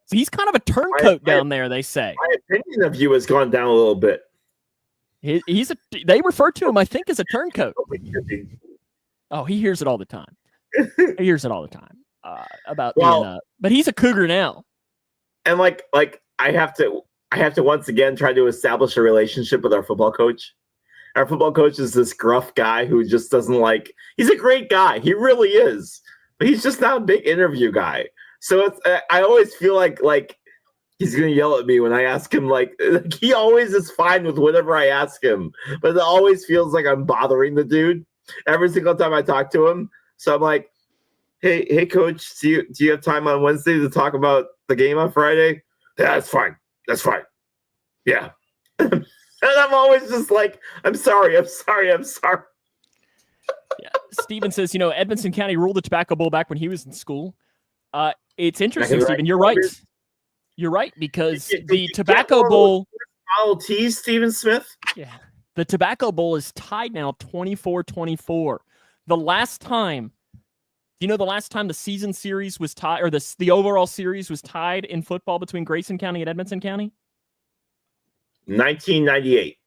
So he's kind of a turncoat down there, they say. My opinion of you has gone down a little bit. They refer to him, I think, as a turncoat. Oh, he hears it all the time. But he's a Cougar now. And I have to once again try to establish a relationship with our football coach. Our football coach is this gruff guy who just doesn't he's a great guy. He really is. But he's just not a big interview guy. So I always feel like he's going to yell at me when I ask him, he always is fine with whatever I ask him, but it always feels like I'm bothering the dude every single time I talk to him. So I'm like, hey, coach, do you have time on Wednesday to talk about the game on Friday? Yeah, that's fine. Yeah. And I'm always just like, I'm sorry. Yeah. Steven says, Edmonson County ruled the Tobacco Bowl back when he was in school. It's interesting, Steven. You're right. You're right, because the Tobacco Bowl. Model T, Stephen Smith. Yeah. The Tobacco Bowl is tied now 24-24. The last time the season series was tied, or the overall series was tied in football between Grayson County and Edmonson County? 1998.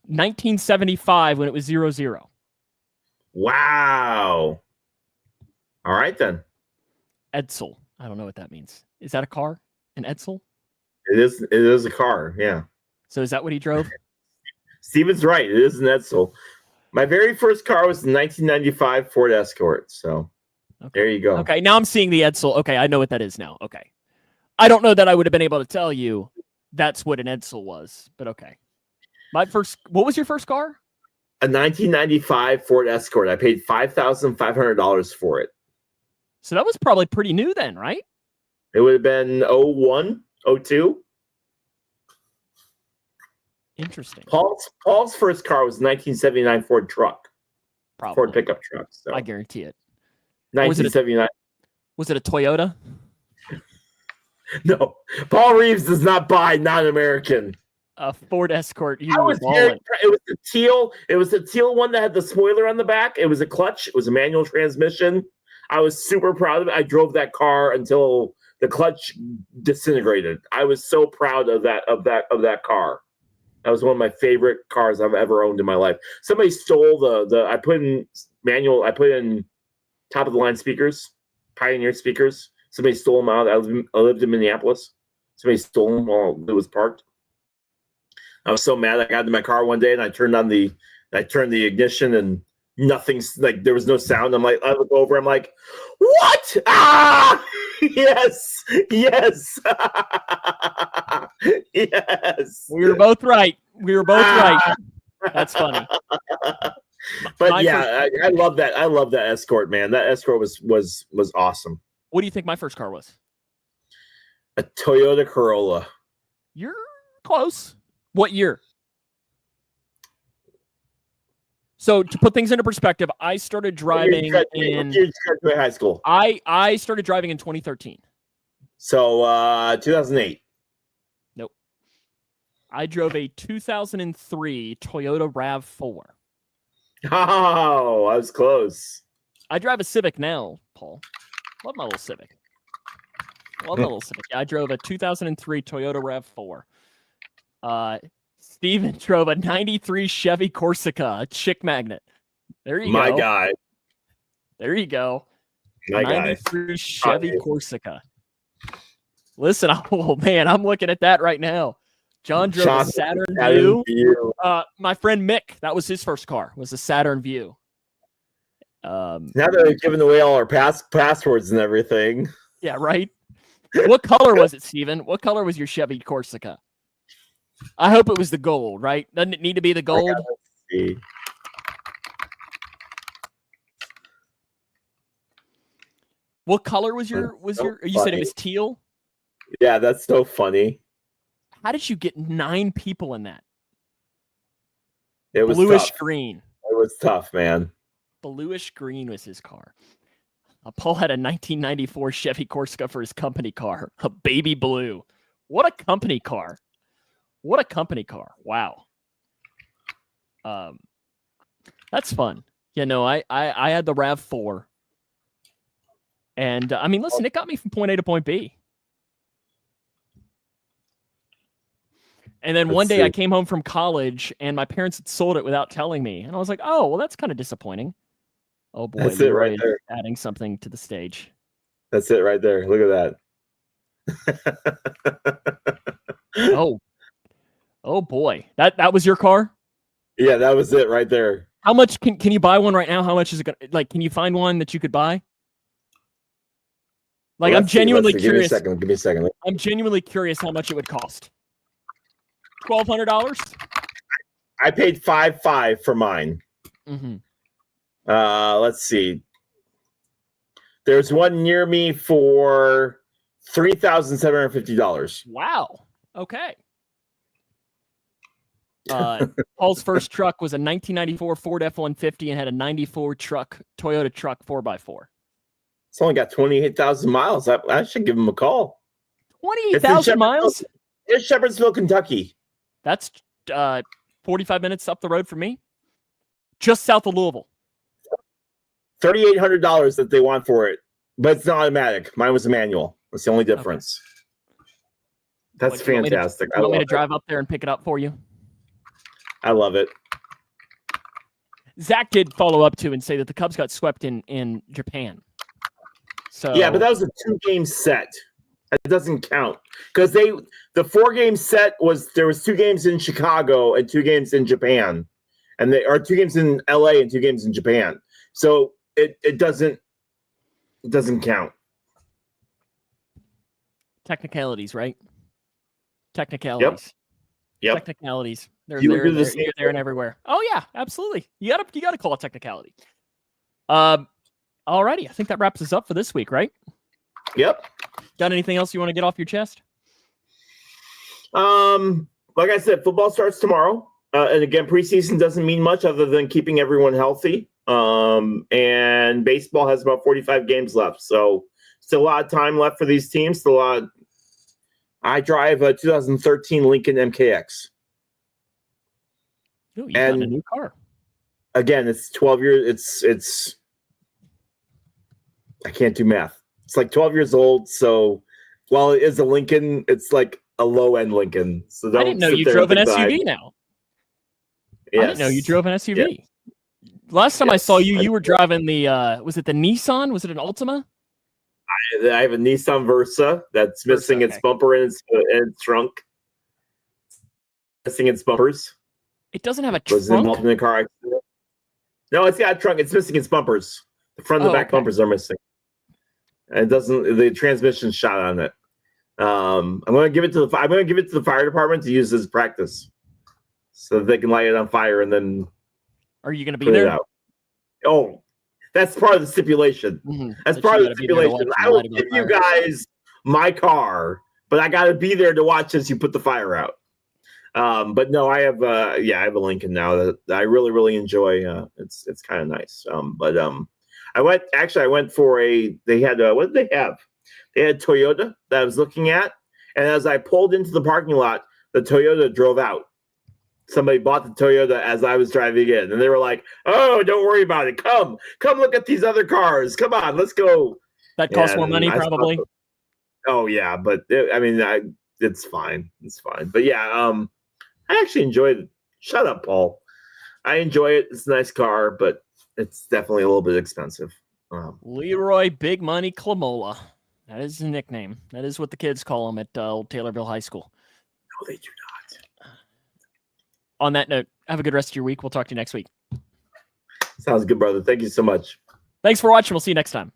1975 when it was 0-0. Wow. All right, then. Edsel. I don't know what that means. Is that a car? An Edsel? It is a car, yeah. So is that what he drove? Steven's right. It is an Edsel. My very first car was a 1995 Ford Escort. So there you go. Okay, now I'm seeing the Edsel. Okay, I know what that is now. Okay. I don't know that I would have been able to tell you that's what an Edsel was, but okay. What was your first car? A 1995 Ford Escort. I paid $5,500 for it. So that was probably pretty new then, right? It would have been 01, 02. Interesting. Paul's first car was a 1979 Ford truck. Probably. Ford pickup truck. So. I guarantee it. 1979. Was it a Toyota? No. Paul Reeves does not buy non-American. A Ford Escort. It was the teal. It was the teal one that had the spoiler on the back. It was a clutch. It was a manual transmission. I was super proud of it. I drove that car until the clutch disintegrated. I was so proud of that car. That was one of my favorite cars I've ever owned in my life. Somebody stole I put in top of the line speakers, Pioneer speakers. Somebody stole them out. I lived in Minneapolis. Somebody stole them while it was parked. I was so mad. I got into my car one day and I turned the ignition and nothing's like, there was no sound. I look over, I'm like, what? Ah, yes. Yes. We were both right. Right. That's funny. But I love that. I love that Escort, man. That Escort was awesome. What do you think my first car was? A Toyota Corolla. You're close. What year? So to put things into perspective, I started driving in high school. I started driving in 2013. So 2008. Nope. I drove a 2003 Toyota RAV4. Oh, I was close. I drive a Civic now, Paul. Love my little Civic. I drove a 2003 Toyota RAV4. Steven drove a 93 Chevy Corsica, a chick magnet. There you go. My guy. There you go. My 93 guy. Chevy Corsica. Listen, oh man, I'm looking at that right now. John drove a Saturn View. My friend Mick, that was his first car, was a Saturn View. Now that they're giving away all our passwords and everything. Yeah, right? What color was it, Steven? What color was your Chevy Corsica? I hope it was the gold, right? Doesn't it need to be the gold? Let's see. What color was your you said it was teal? Yeah, that's so funny. How did you get 9 people in that? It was bluish tough. Green. It was tough, man. Bluish green was his car. Paul had a 1994 Chevy Corsica for his company car, a baby blue. What a company car. What a company car. Wow. That's fun. Yeah, no, I had the RAV4. And I mean, listen, it got me from point A to point B. And then one day I came home from college and my parents had sold it without telling me. And I was like, oh, well, that's kind of disappointing. Oh boy, that's it right there. Adding something to the stage. That's it right there. Look at that. Oh boy. That was your car? Yeah, that was it right there. How much can you buy one right now? How much is it gonna, like, can you find one that you could buy? Like, I'm genuinely curious. Give me a second. I'm genuinely curious how much it would cost. $1,200? I paid $5,500 for mine. Mm-hmm. Let's see. There's one near me for $3,750. Wow. Okay. Paul's first truck was a 1994 Ford F-150 and had a 94 Toyota truck 4x4. It's only got 28,000 miles. I should give him a call. 28,000 miles? It's Shepherdsville, Kentucky. That's 45 minutes up the road from me. Just south of Louisville. $3,800 that they want for it, but it's not automatic. Mine was a manual. That's the only difference. Okay. That's fantastic. You want me to drive up there and pick it up for you? I love it. Zach did follow up to and say that the Cubs got swept in Japan. So yeah, but that was a 2-game set. That doesn't count because the 4-game set was there was 2 games in Chicago and 2 games in Japan, and they are 2 games in LA and 2 games in Japan. So it doesn't count. Technicalities, right? Technicalities. Yep. Technicalities. They're You would there, do the there, same there and everywhere. Oh yeah, absolutely. You gotta call it technicality. Alrighty, I think that wraps us up for this week, right? Yep. Got anything else you want to get off your chest? Like I said, football starts tomorrow. And again, preseason doesn't mean much other than keeping everyone healthy. And baseball has about 45 games left. So still a lot of time left for these teams. Still a lot. I drive a 2013 Lincoln MKX. Ooh, you got a new car. Again, it's 12 years. It's I can't do math. It's like 12 years old. So while it is a Lincoln, it's like a low-end Lincoln. So I didn't know you drove an SUV now. Yes. I didn't know you drove an SUV. Yeah. Last time I saw you, you were driving the, was it the Nissan? Was it an Altima? I have a Nissan Versa that's missing its bumper and its trunk. Missing its bumpers. It doesn't have a Was trunk? involved in a car accident. No, it's got a trunk. It's missing its bumpers. The front and the back bumpers are missing. And it doesn't. The transmission shot on it. I'm going to give it to the fire department to use as practice, so that they can light it on fire and then. Are you going to be there? Oh, that's part of the stipulation. Mm-hmm. That's part of the stipulation. I will give you guys my car, but I got to be there to watch as you put the fire out. But no, I have I have a Lincoln now that I really, really enjoy. It's kind of nice. I went for they had what did they have? They had Toyota that I was looking at, and as I pulled into the parking lot, the Toyota drove out. Somebody bought the Toyota as I was driving in, and they were like, "Oh, don't worry about it. Come look at these other cars. Come on, let's go." That costs more money, probably. Oh yeah, but it's fine. It's fine. But yeah, I actually enjoyed it. Shut up, Paul. I enjoy it. It's a nice car, but it's definitely a little bit expensive. Leroy Big Money Clamola. That is his nickname. That is what the kids call him at Old Taylorville High School. No, they do not. On that note, have a good rest of your week. We'll talk to you next week. Sounds good, brother. Thank you so much. Thanks for watching. We'll see you next time.